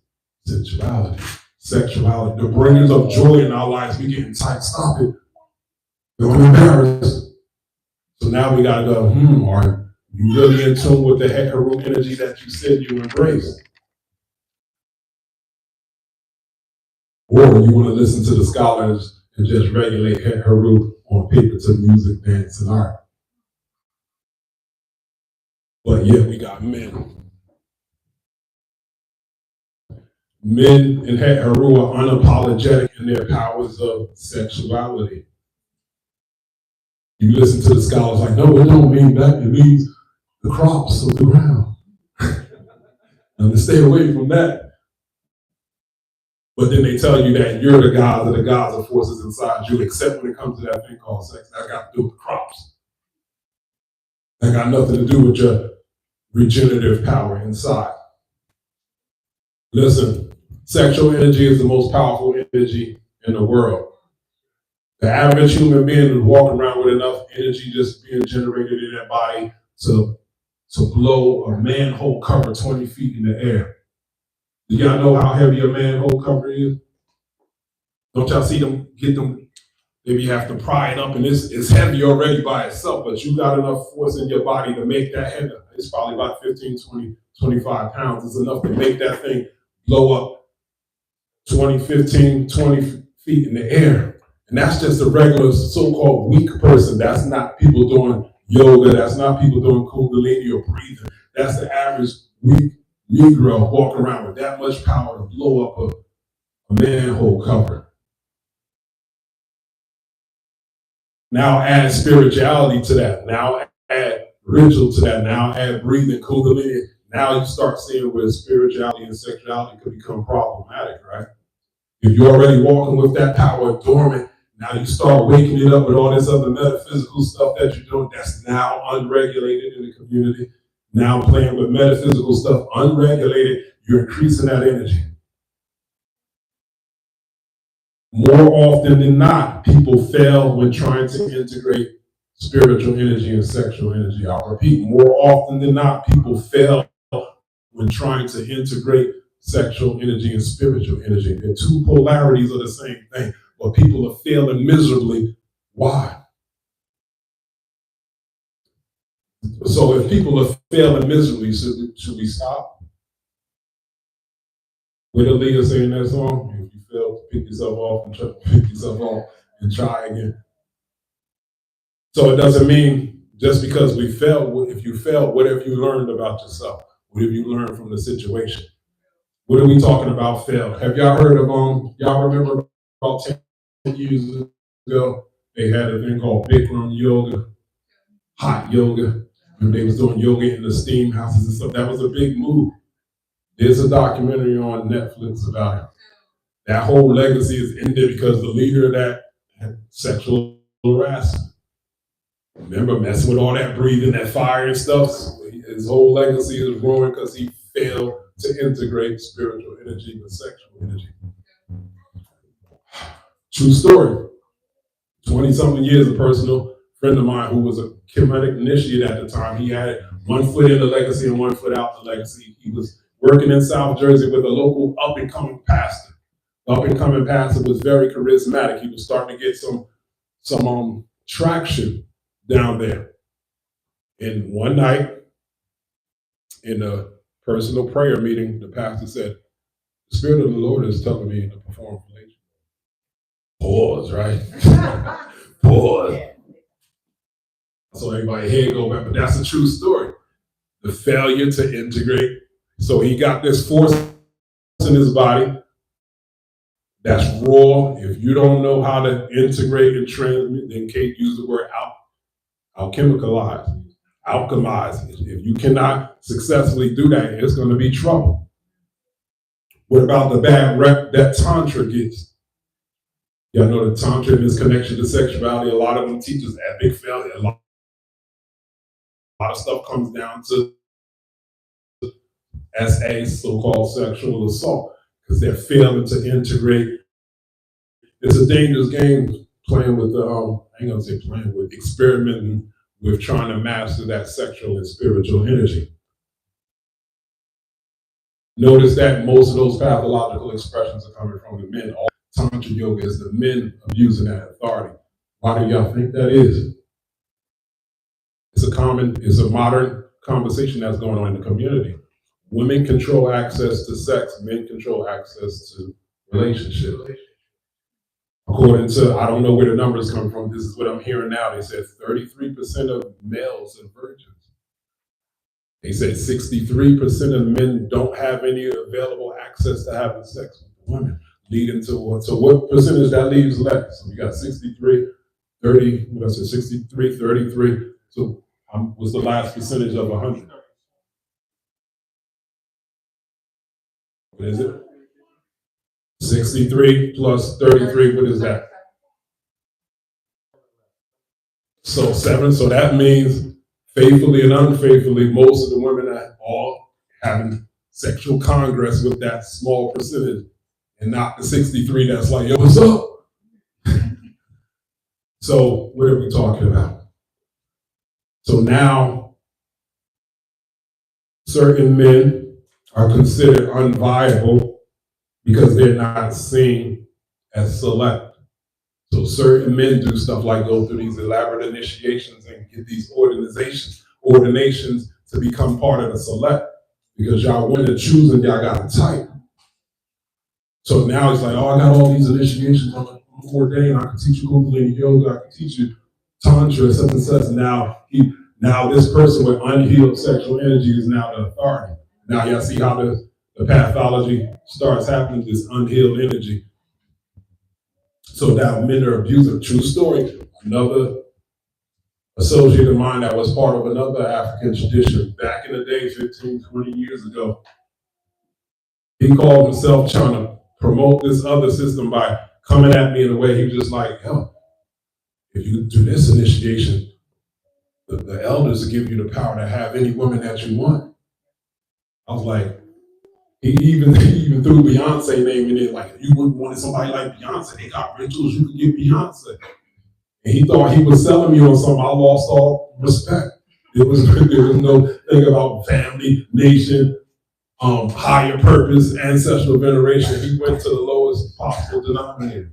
sensuality, sexuality, the bringers of joy in our lives, we getting tight. Stop it. Don't embarrass. So now we gotta go, are you really in tune with the Hecaru energy that you said you embrace? Or you want to listen to the scholars and just regulate Hecaru on paper to music, dance, and art? But yet we got men. Men in Hecaru are unapologetic in their powers of sexuality. You listen to the scholars like, no, it don't mean that. It means the crops of the ground. And to stay away from that. But then they tell you that you're the gods, or the gods of forces inside you, except when it comes to that thing called sex. That got to do with crops. That got nothing to do with your regenerative power inside. Listen, sexual energy is the most powerful energy in the world. The average human being is walking around with enough energy just being generated in their body to blow a manhole cover 20 feet in the air. Do y'all know how heavy a manhole cover is? Don't y'all see them get them? Maybe you have to pry it up, and it's heavy already by itself, but you got enough force in your body to make that heavy. It's probably about 15, 20, 25 pounds. It's enough to make that thing blow up 20 feet in the air. And that's just a regular so-called weak person. That's not people doing yoga. That's not people doing kundalini or breathing. That's the average weak Negro walking around with that much power to blow up a manhole cover. Now add spirituality to that. Now add ritual to that. Now add breathing, kundalini. Now you start seeing where spirituality and sexuality could become problematic, right? If you're already walking with that power dormant, now you start waking it up with all this other metaphysical stuff that you're doing that's now unregulated in the community. Now playing with metaphysical stuff, unregulated, you're increasing that energy. More often than not, people fail when trying to integrate spiritual energy and sexual energy. I'll repeat, more often than not, people fail when trying to integrate sexual energy and spiritual energy. The two polarities are the same thing, but people are failing miserably. Why? So if people are failing miserably, should we stop? What Aaliyah saying that song? If you fail, pick yourself off and try again. So it doesn't mean just because we failed, if you failed, what have you learned about yourself? What have you learned from the situation? What are we talking about failed? Have y'all heard of, y'all remember about 10 years ago, they had a thing called Bikram yoga, hot yoga, and they was doing yoga in the steam houses and stuff. That was a big move. There's a documentary on Netflix about it. That whole legacy is ended because the leader of that had sexual harassment. Remember, messing with all that breathing, that fire and stuff. His whole legacy is ruined because he failed to integrate spiritual energy with sexual energy. True story. 20-something years, a personal friend of mine who was a Kemmunion initiate at the time, he had one foot in the legacy and one foot out the legacy. He was working in South Jersey with a local up-and-coming pastor. The up-and-coming pastor was very charismatic. He was starting to get some traction down there. And one night, in a personal prayer meeting, the pastor said, "The Spirit of the Lord is telling me to perform fellatio." Pause, right? Pause. So everybody head go back, but that's a true story. The failure to integrate. So he got this force in his body that's raw. If you don't know how to integrate and transmit, then Kate used the word alchemicalize. Alchemize. If you cannot successfully do that, it's going to be trouble. What about the bad rep that Tantra gets? Y'all know that Tantra and its connection to sexuality, a lot of them teachers epic failure. A lot of stuff comes down to SA, so-called sexual assault, because they're failing to integrate. It's a dangerous game playing with I ain't gonna say playing with, experimenting with trying to master that sexual and spiritual energy. Notice that most of those pathological expressions are coming from the men. All Tantra yoga is the men abusing that authority. Why do y'all think that is? It's a modern conversation that's going on in the community. Women control access to sex, men control access to relationship. According to, I don't know where the numbers come from, this is what I'm hearing now. They said 33% of males are virgins. They said 63% of men don't have any available access to having sex with women, leading to what? So what percentage that leaves left? So we got 63, 30, what I said, 63, 33. So what's the last percentage of 100? What is it? 63 plus 33, what is that? So 7, so that means faithfully and unfaithfully, most of the women are all having sexual congress with that small percentage, and not the 63 that's like, yo, what's up? So what are we talking about? So now, certain men are considered unviable because they're not seen as select. So certain men do stuff like go through these elaborate initiations and get these ordinations to become part of the select, because y'all women choosing, y'all got a type. So now it's like, oh, I got all these initiations, I'm ordained, I can teach you Kundalini yoga, I can teach you Tantra, such and such. Now this person with unhealed sexual energy is now the authority. Now y'all see how the pathology starts happening, this unhealed energy. So now men are abusing. True story. Another associate of mine that was part of another African tradition back in the day, 15, 20 years ago, he called himself trying to promote this other system by coming at me in a way he was just like, hell, if you do this initiation, the elders will give you the power to have any woman that you want. I was like, he even threw Beyonce name in it, like, you wouldn't want somebody like Beyonce, they got rituals, you could get Beyonce. And he thought he was selling me on something. I lost all respect. There was no thing about family, nation, higher purpose, ancestral veneration. He went to the lowest possible denominator.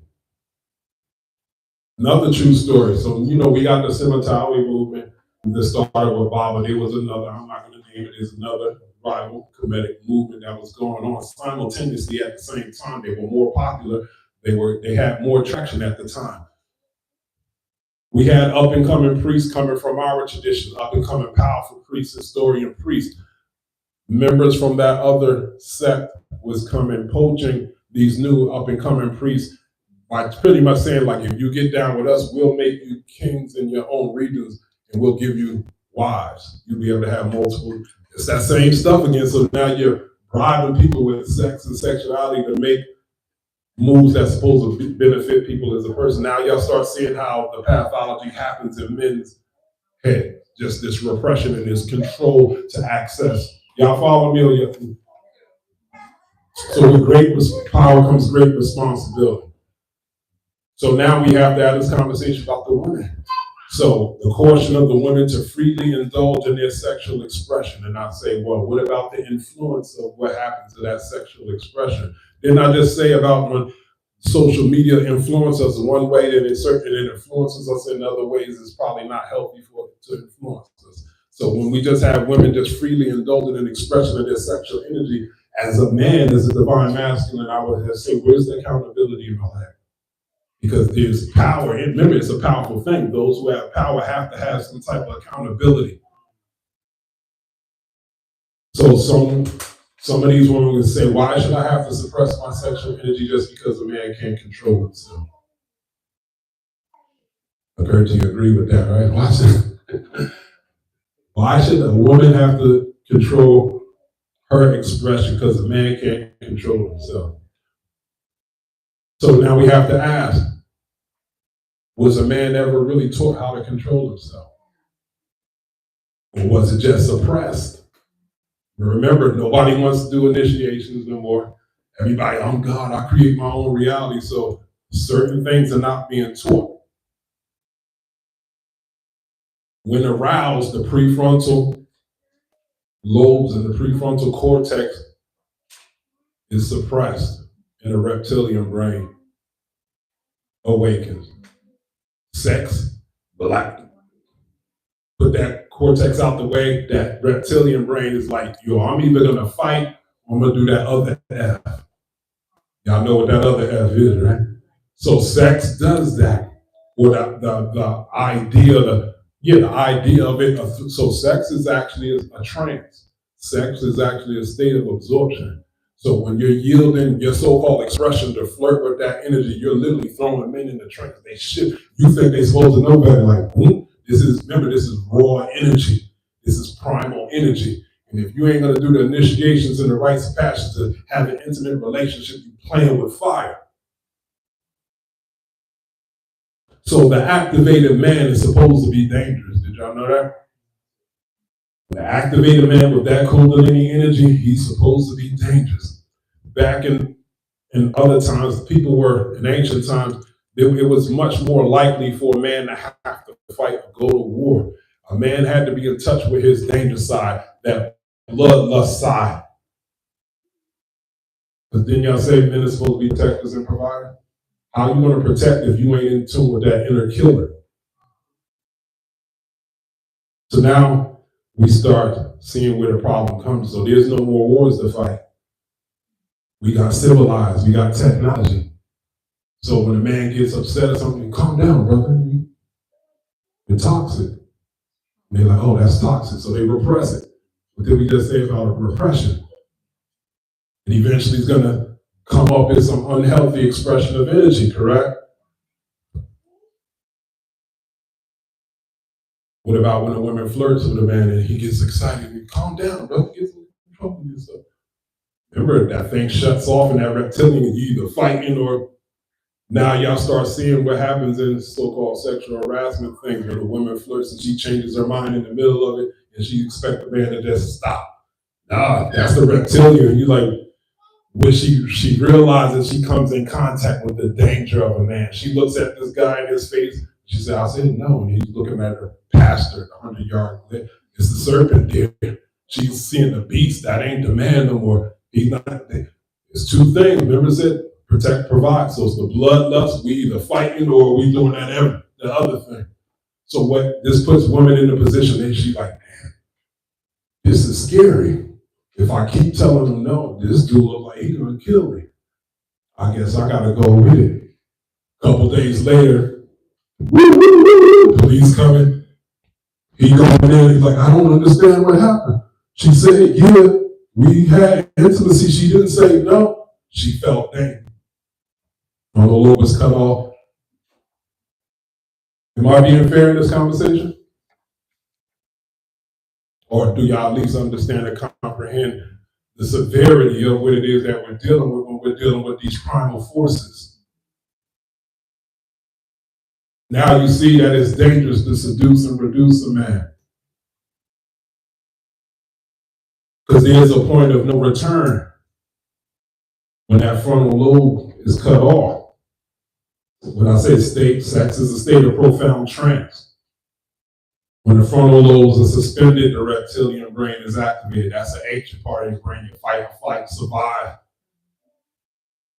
Another true story. So, we got the Cemetery movement that started with Baba. There was another, I'm not going to name it, there's another rival Kemetic movement that was going on simultaneously at the same time. They were more popular. They had more traction at the time. We had up and coming priests coming from our tradition, up and coming powerful priests, historian priests. Members from that other sect was coming, poaching these new up and coming priests by pretty much saying, like, if you get down with us, we'll make you kings in your own regions and we'll give you wives. You'll be able to have multiple. It's that same stuff again. So now you're bribing people with sex and sexuality to make moves that's supposed to benefit people as a person. Now y'all start seeing how the pathology happens in men's head. Just this repression and this control to access. Y'all follow me? Or so with great power comes great responsibility. So now we have to have this conversation about the women. So the caution of the women to freely indulge in their sexual expression and not say, well, what about the influence of what happens to that sexual expression? Then I just say about when social media influences us one way, then it influences us in other ways. It's probably not healthy for it to influence us. So when we just have women just freely indulging in expression of their sexual energy, as a man, as a divine masculine, I would just say, where's the accountability in all that? Because there's power. And remember, it's a powerful thing. Those who have power have to have some type of accountability. So some of these women would say, why should I have to suppress my sexual energy just because a man can't control himself? Occurred to you agree with that, right? Why should a woman have to control her expression because a man can't control himself? So now we have to ask, was a man ever really taught how to control himself? Or was it just suppressed? Remember, nobody wants to do initiations no more. Everybody, I'm God, I create my own reality. So certain things are not being taught. When aroused, the prefrontal lobes and the prefrontal cortex is suppressed and the reptilian brain awakens. Sex, black. Put that cortex out the way, that reptilian brain is like, yo, I'm either gonna fight or I'm gonna do that other F. Y'all know what that other F is, right? So sex does that. Or the idea of it. So sex is actually a trance. Sex is actually a state of absorption. So when you're yielding your so-called expression to flirt with that energy, you're literally throwing men in the trance. They shit. You think they're supposed to know better. Like, this is raw energy. This is primal energy. And if you ain't gonna do the initiations and the rites of passion to have an intimate relationship, you playing with fire. So the activated man is supposed to be dangerous. Did y'all know that? The activated man with that Kundalini energy, he's supposed to be dangerous. Back in other times, in ancient times, it was much more likely for a man to have to fight or go to war. A man had to be in touch with his danger side, that bloodlust side. Because then y'all say men are supposed to be protectors and providers. How are you going to protect if you ain't in tune with that inner killer? So now we start seeing where the problem comes. So there's no more wars to fight. We got civilized, we got technology. So when a man gets upset or something, calm down, brother. You're toxic. And they're like, oh, that's toxic. So they repress it. What did we just say about repression? And eventually it's going to come up as some unhealthy expression of energy, correct? What about when a woman flirts with a man and he gets excited and calm down, brother, get some control of yourself. Remember, that thing shuts off in that reptilian, and you either fighting or now y'all start seeing what happens in so-called sexual harassment things where the woman flirts and she changes her mind in the middle of it and she expects the man to just stop. Nah, that's the reptilian. You like, when she realizes she comes in contact with the danger of a man. She looks at this guy in his face, She said, I said, no. And he's looking at her pastor, 100-yard clip. It's the serpent there. She's seeing the beast. That ain't the man no more. He's not. It's two things. Remember it said, protect, provide. So it's the bloodlust. We either fighting or we doing the other thing. So what this puts women in a position that she's like, man, this is scary. If I keep telling them no, this dude look like he's gonna kill me. I guess I gotta go with it. A couple days later, police coming. He going in, he's like, I don't understand what happened. She said, yeah, we had intimacy. She didn't say no. She felt pain. When the Lord was cut off. Am I being fair in this conversation? Or do y'all at least understand and comprehend the severity of what it is that we're dealing with when we're dealing with these primal forces? Now you see that it's dangerous to seduce and reduce a man. Because there's a point of no return when that frontal lobe is cut off. When I say sex is a state of profound trance. When the frontal lobes are suspended, the reptilian brain is activated. That's the ancient part of your brain. You fight, flight, survive.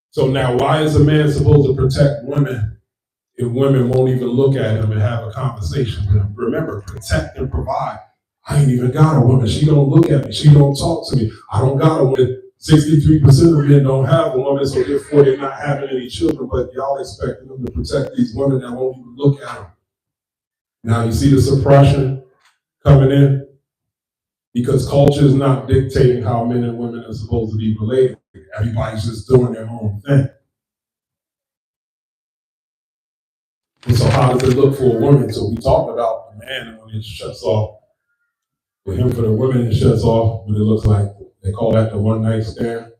So now why is a man supposed to protect women if women won't even look at him and have a conversation with him? Remember, protect and provide. I ain't even got a woman. She don't look at me. She don't talk to me. I don't got a woman. 63% of men don't have a woman, so therefore they're not having any children, but y'all expecting them to protect these women that won't even look at them. Now you see the suppression coming in because culture is not dictating how men and women are supposed to be related. Everybody's just doing their own thing. And so how does it look for a woman? So we talked about the man and when it shuts off. For him, for the women, it shuts off what it looks like. They call that the one night stand.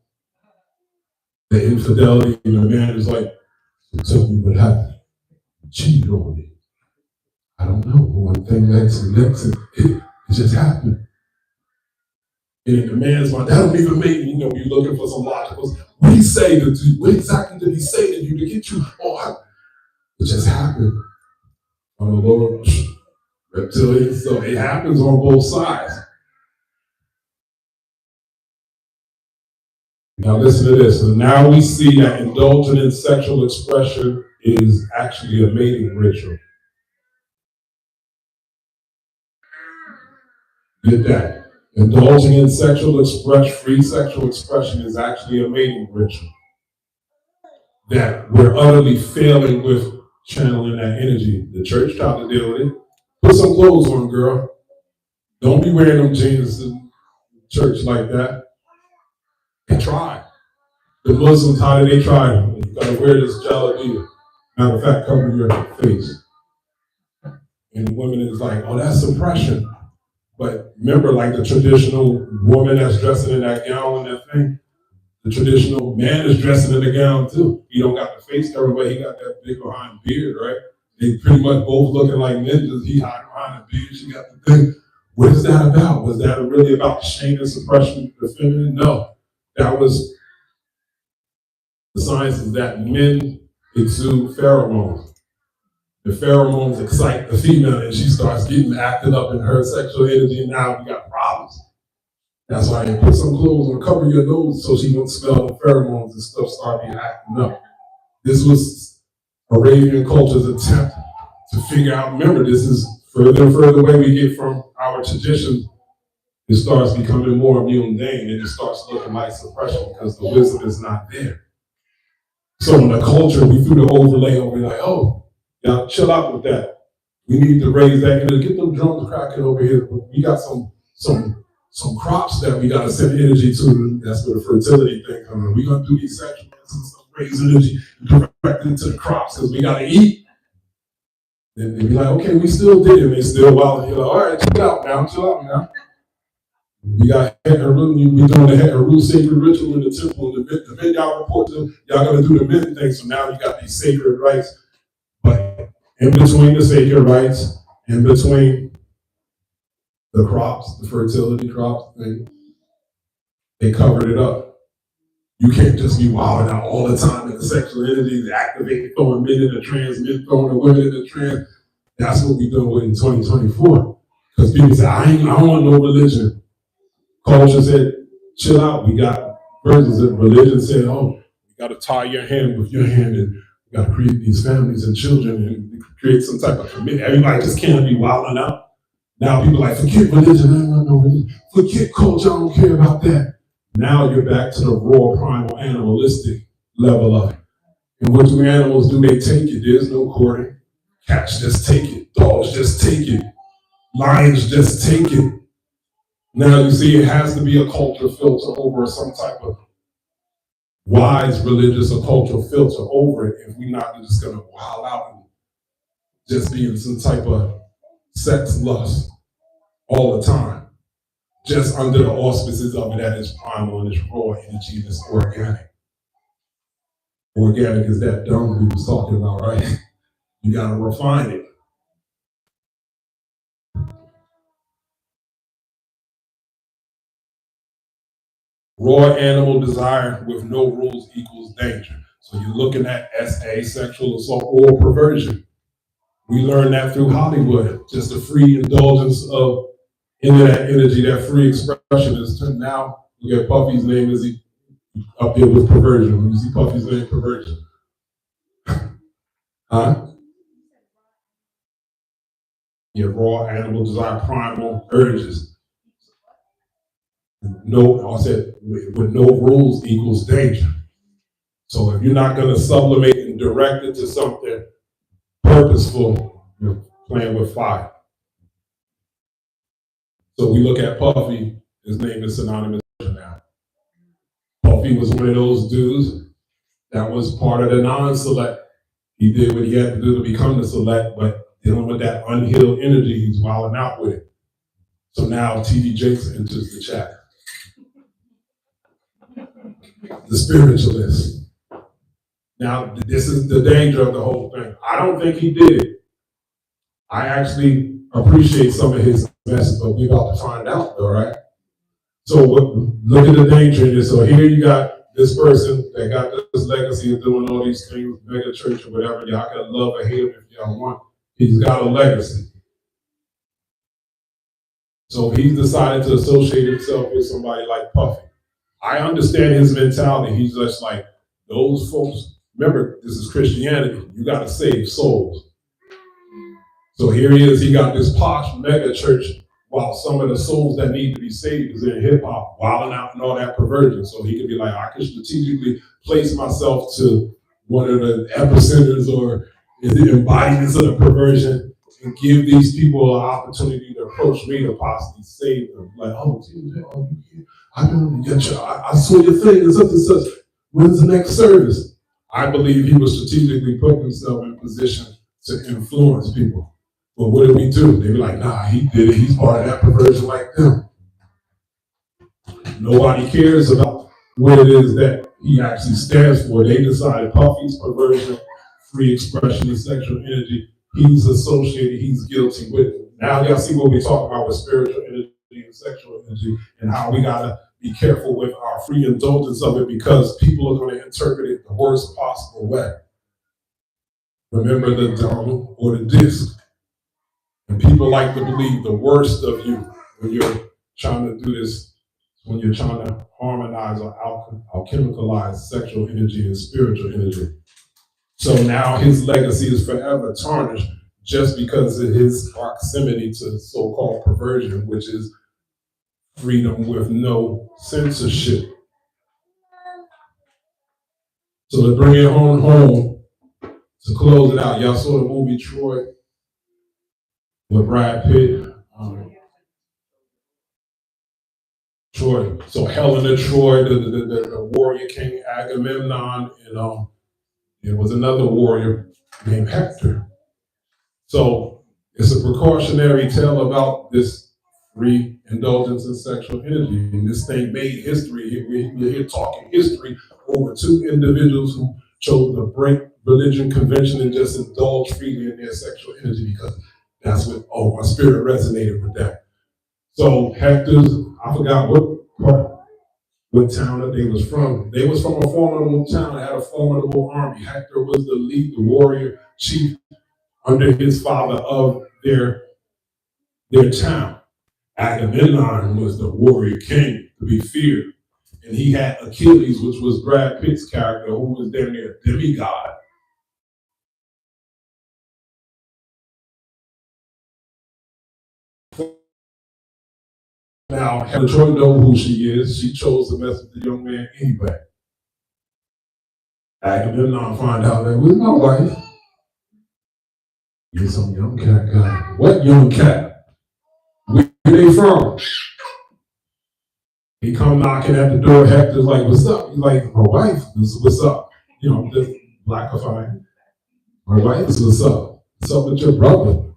The infidelity, and the man is like, tell me what happened. Cheated on me. I don't know. One thing leads to the next, it just happened. And the man's like, that don't even make me, you're looking for some logicals. What did he say to you? What exactly did he say to you to get you? Oh, it just happened. On the lower reptilian, so it happens on both sides. Now listen to this. So now we see that indulging in sexual expression is actually a mating ritual. Get that? Indulging in free sexual expression is actually a mating ritual. That we're utterly failing with channeling that energy. The church tried to deal with it. Put some clothes on, girl. Don't be wearing them jeans in church like that. They tried. The Muslims, how did they try? You gotta wear this jalabia. Matter of fact, cover your face. And the women is like, oh, that's suppression. But remember, like the traditional woman that's dressing in that gown and that thing, the traditional man is dressing in the gown too. He don't got the face cover, but he got that big behind beard, right? They pretty much both looking like ninjas. He hiding behind the beard, she got the thing. What is that about? Was that really about shame and suppression of the feminine? No. That was the science is that men exude pheromones. The pheromones excite the female and she starts getting acted up in her sexual energy, and now we got problems. That's why you put some clothes on, cover your nose so she won't smell the pheromones and stuff start being acting up. This was Arabian culture's attempt to figure out, remember, this is further and further away we get from our tradition. It starts becoming more mundane and it starts looking like suppression because the wisdom is not there. So in the culture, we threw the overlay over like, oh, y'all chill out with that. We need to raise that energy. Get them drums cracking over here. We got some crops that we got to send energy to. That's where the fertility thing comes in. We're going to do these sacraments and stuff, raise energy and direct it to the crops because we got to eat. Then they be like, okay, we still did it. And they still wild. You're like, all right, chill out now. We got Heru, we doing the Heru sacred ritual in the temple. The men y'all report to, y'all got to do the men thing. So now you got these sacred rites. But in between the sacred rites, in between the crops, the fertility crops thing, they covered it up. You can't just be wilding out all the time in the sexual energy, activating, throwing men in the trance, men throwing the women in the trance. That's what we doing with in 2024. Because people say, I don't want no religion. Culture said, chill out. We got versions of religion said, oh, you got to tie your hand with your hand and we got to create these families and children and create some type of commitment. Everybody just can't be wilding out. Now people are like, forget religion, I don't want no religion. Forget culture, I don't care about that. Now you're back to the raw, primal, animalistic level of it. And what do animals do? They take it. There's no courting. Cats just take it. Dogs just take it. Lions just take it. Now you see it has to be a culture filter over some type of wise religious or cultural filter over it if we're not just going to wild out and just be in some type of sex lust all the time, just under the auspices of it that is primal and it's raw energy that's organic. Organic is that dung we was talking about, right? You got to refine it. Raw animal desire with no rules equals danger. So you're looking at SA, sexual assault or perversion. We learned that through Hollywood, just the free indulgence of into that energy, that free expression is now, look at Puffy's name, is he up there with perversion? When you see Puffy's name, perversion. Huh? Yeah, raw animal desire, primal urges. No, I said with no rules equals danger. So if you're not going to sublimate and direct it to something purposeful, you're playing with fire. So we look at Puffy, his name is synonymous now. Puffy was one of those dudes that was part of the non-select. He did what he had to do to become the select, but dealing with that unhealed energy, he's wilding out with it. So now T.D. Jakes enters the chat. The spiritualist. Now, this is the danger of the whole thing. I don't think he did it. I actually appreciate some of his message, but we're about to find out, all right? So look at the danger in this. So here you got this person that got this legacy of doing all these things, mega church or whatever. Y'all can love or hate him if y'all want. He's got a legacy. So he's decided to associate himself with somebody like Puffy. I understand his mentality. He's just like, those folks, remember, this is Christianity. You got to save souls. So here he is, he got this posh mega church while some of the souls that need to be saved is in hip hop, wilding out and all that perversion. So he could be like, I can strategically place myself to one of the epicenters or the embodiments of the perversion and give these people an opportunity to approach me to possibly save them. Like, oh, I saw your thing and such and such. When's the next service? I believe he was strategically putting himself in position to influence people. But what did we do? They were like, nah, he did it. He's part of that perversion like them. Nobody cares about what it is that he actually stands for. They decided Puffy's perversion, free expression of sexual energy, he's associated, he's guilty with it. Now y'all see what we talk about with spiritual energy and sexual energy and how we gotta be careful with our free indulgence of it because people are gonna interpret it the worst possible way. Remember the dome or the disc. And people like to believe the worst of you when you're trying to do this, when you're trying to harmonize or alchemicalize sexual energy and spiritual energy. So now his legacy is forever tarnished just because of his proximity to so-called perversion, which is freedom with no censorship. So to bring it home, to close it out, y'all saw the movie Troy with Brad Pitt. Troy. So Helena Troy, the warrior king Agamemnon, and there was another warrior named Hector. So it's a precautionary tale about this free indulgence in sexual energy. And this thing made history. We're here talking history over two individuals who chose to break religion convention and just indulge freely in their sexual energy because that's what, my spirit resonated with that. So Hector's, I forgot what town that they was from. They was from a formidable town that had a formidable army. Hector was the lead, the warrior chief under his father of their town. Agamemnon was the warrior king to be feared. And he had Achilles, which was Brad Pitt's character, who was damn near a demigod. Now, Troy knows who she is. She chose to mess with the young man anyway. Agamemnon find out that with my wife, you're some young cat guy. What young cat? Where they from? He come knocking at the door. Hector's like, what's up? He's like, my wife, this is what's up. You know, just blackifying. My wife is what's up. What's up with your brother?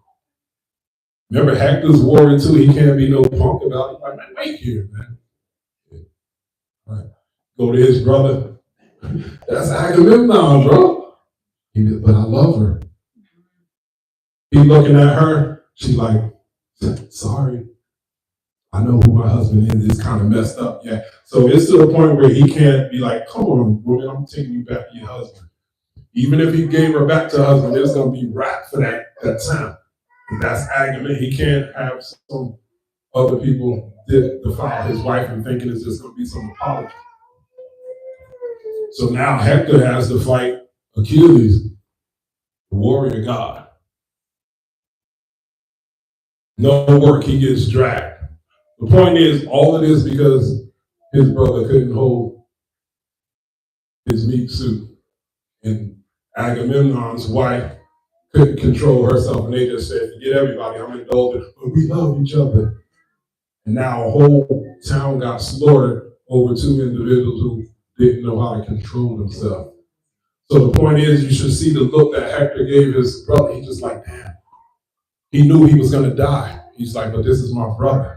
Remember, Hector's warrior too. He can't be no punk about it. Like, man, wait here, man. Right. Go to his brother. That's Agamemnon, bro. But I love her. He looking at her. She's like, sorry. I know who my husband is. It's kind of messed up. Yeah. So it's to the point where he can't be like, come on, woman, I'm taking you back to your husband. Even if he gave her back to her husband, there's going to be rap for that time. And that's Agamemnon. He can't have some other people defile his wife and thinking it's just going to be some apology. So now Hector has to fight Achilles, the warrior god. No work, he gets dragged. The point is, all of this because his brother couldn't hold his meat suit. And Agamemnon's wife couldn't control herself. And they just said, forget everybody, I'm indulgent, but we love each other. And now a whole town got slaughtered over two individuals who didn't know how to control themselves. So the point is, you should see the look that Hector gave his brother. He just like, damn. He knew he was going to die. He's like, but this is my brother.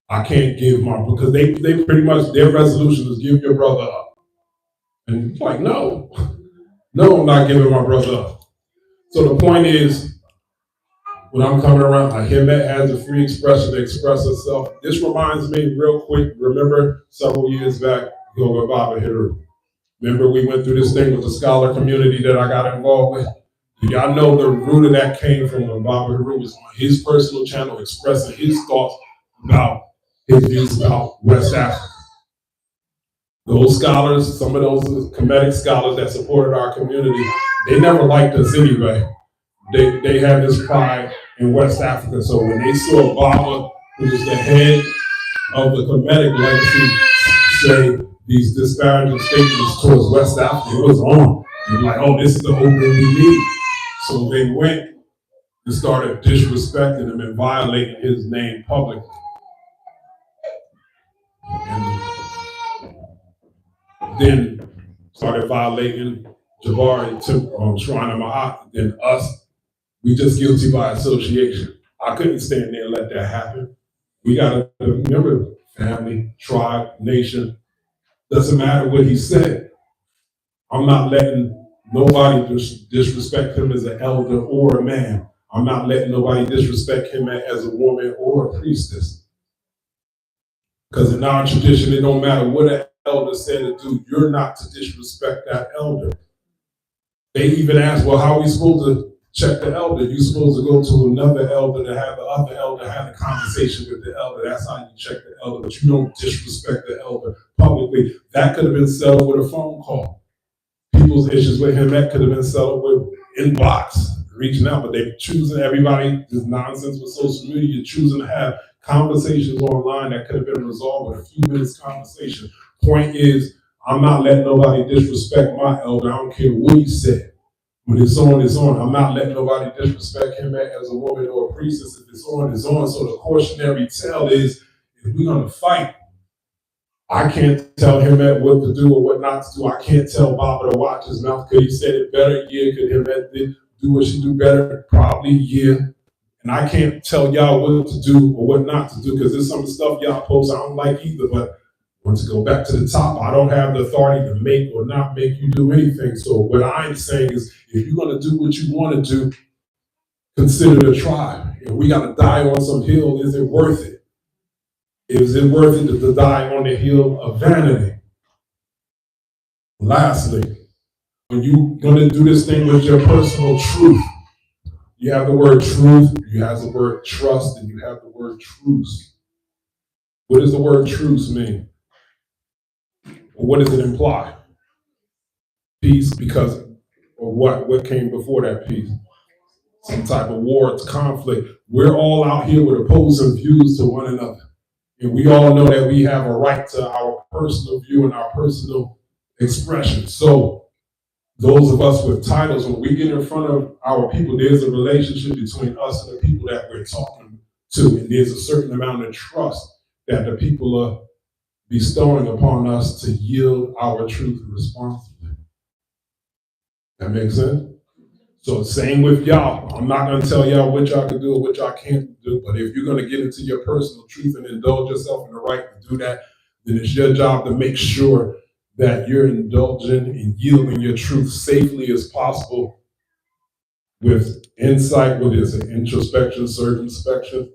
I can't give because they pretty much, their resolution is give your brother up. And he's like, no, I'm not giving my brother up. So the point is, when I'm coming around, I hear that has a free expression to express herself. This reminds me real quick, remember several years back, Yoga Baba Hiru. Remember we went through this thing with the scholar community that I got involved with? Y'all know the root of that came from when Baba Hiru was on his personal channel expressing his thoughts about his views about West Africa. Those scholars, some of those Kemetic scholars that supported our community, they never liked us anyway. They had this pride in West Africa. So when they saw Baba, who was the head of the Kemetic legacy, say these disparaging statements towards West Africa, it was on. They were like, oh, this is the open we need. So they went and started disrespecting him and violating his name publicly. And then started violating Jabari, Shrine of Ma'at, then us. We just guilty by association. I couldn't stand there and let that happen. We gotta remember family, tribe, nation. Doesn't matter what he said. I'm not letting nobody disrespect him as an elder or a man. I'm not letting nobody disrespect him as a woman or a priestess. Because in our tradition, it don't matter what an elder said to do, you're not to disrespect that elder. They even ask, well, how are we supposed to check the elder? You're supposed to go to another elder to have the other elder have a conversation with the elder. That's how you check the elder, but you don't disrespect the elder publicly. That could have been settled with a phone call. People's issues with him, that could have been settled with inbox, reaching out, but they're choosing everybody, this nonsense with social media, you're choosing to have conversations online that could have been resolved with a few minutes conversation. Point is, I'm not letting nobody disrespect my elder. I don't care what he said. When it's on, it's on. I'm not letting nobody disrespect him as a woman or a priestess. If it's on, it's on. So the cautionary tale is, if we're going to fight, I can't tell him what to do or what not to do. I can't tell Baba to watch his mouth. Could he said it better? Yeah. Could him do what she do better? Probably, yeah. And I can't tell y'all what to do or what not to do, because there's some stuff y'all post I don't like either. But once you go back to the top, I don't have the authority to make or not make you do anything. So what I'm saying is, if you're going to do what you want to do, consider the tribe. If we got to die on some hill, is it worth it? Is it worth it to die on the hill of vanity? Lastly, When you're going to do this thing with your personal truth, you have the word truth, you have the word trust, and you have the word truce. What does the word truce mean? Or what does it imply? Peace, because, or what? What came before that peace? Some type of war, it's conflict. We're all out here with opposing views to one another. And we all know that we have a right to our personal view and our personal expression. So those of us with titles, when we get in front of our people, there's a relationship between us and the people that we're talking to. And there's a certain amount of trust that the people are bestowing upon us to yield our truth responsibly. That makes sense? So same with y'all. I'm not gonna tell y'all what y'all can do or what y'all can't do, but if you're gonna get into your personal truth and indulge yourself in the right to do that, then it's your job to make sure that you're indulging and yielding your truth safely as possible with insight, what is it, introspection, circumspection,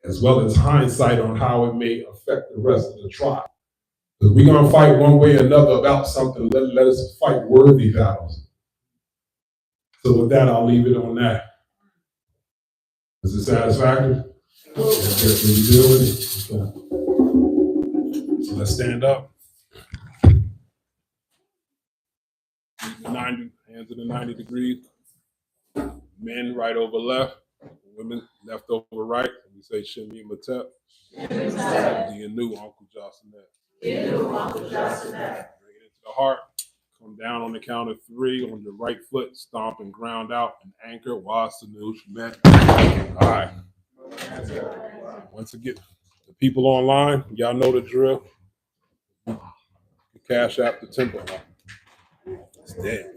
as well as hindsight on how it may affect the rest of the tribe. Because we're gonna fight one way or another about something, let us fight worthy battles. So with that, I'll leave it on that. Is it satisfactory? Can you deal with it? Okay. So let's stand up. 90, hands in the 90 degrees. Men right over left, women left over right. We say Shimmy Matep. The new Uncle Jocelyn. Bring it into the heart. Come down on the count of 3 on your right foot, stomp and ground out and anchor. Wasanu Shemet. All right. Once again, the people online, y'all know the drill. Cash App the temple. It's dead.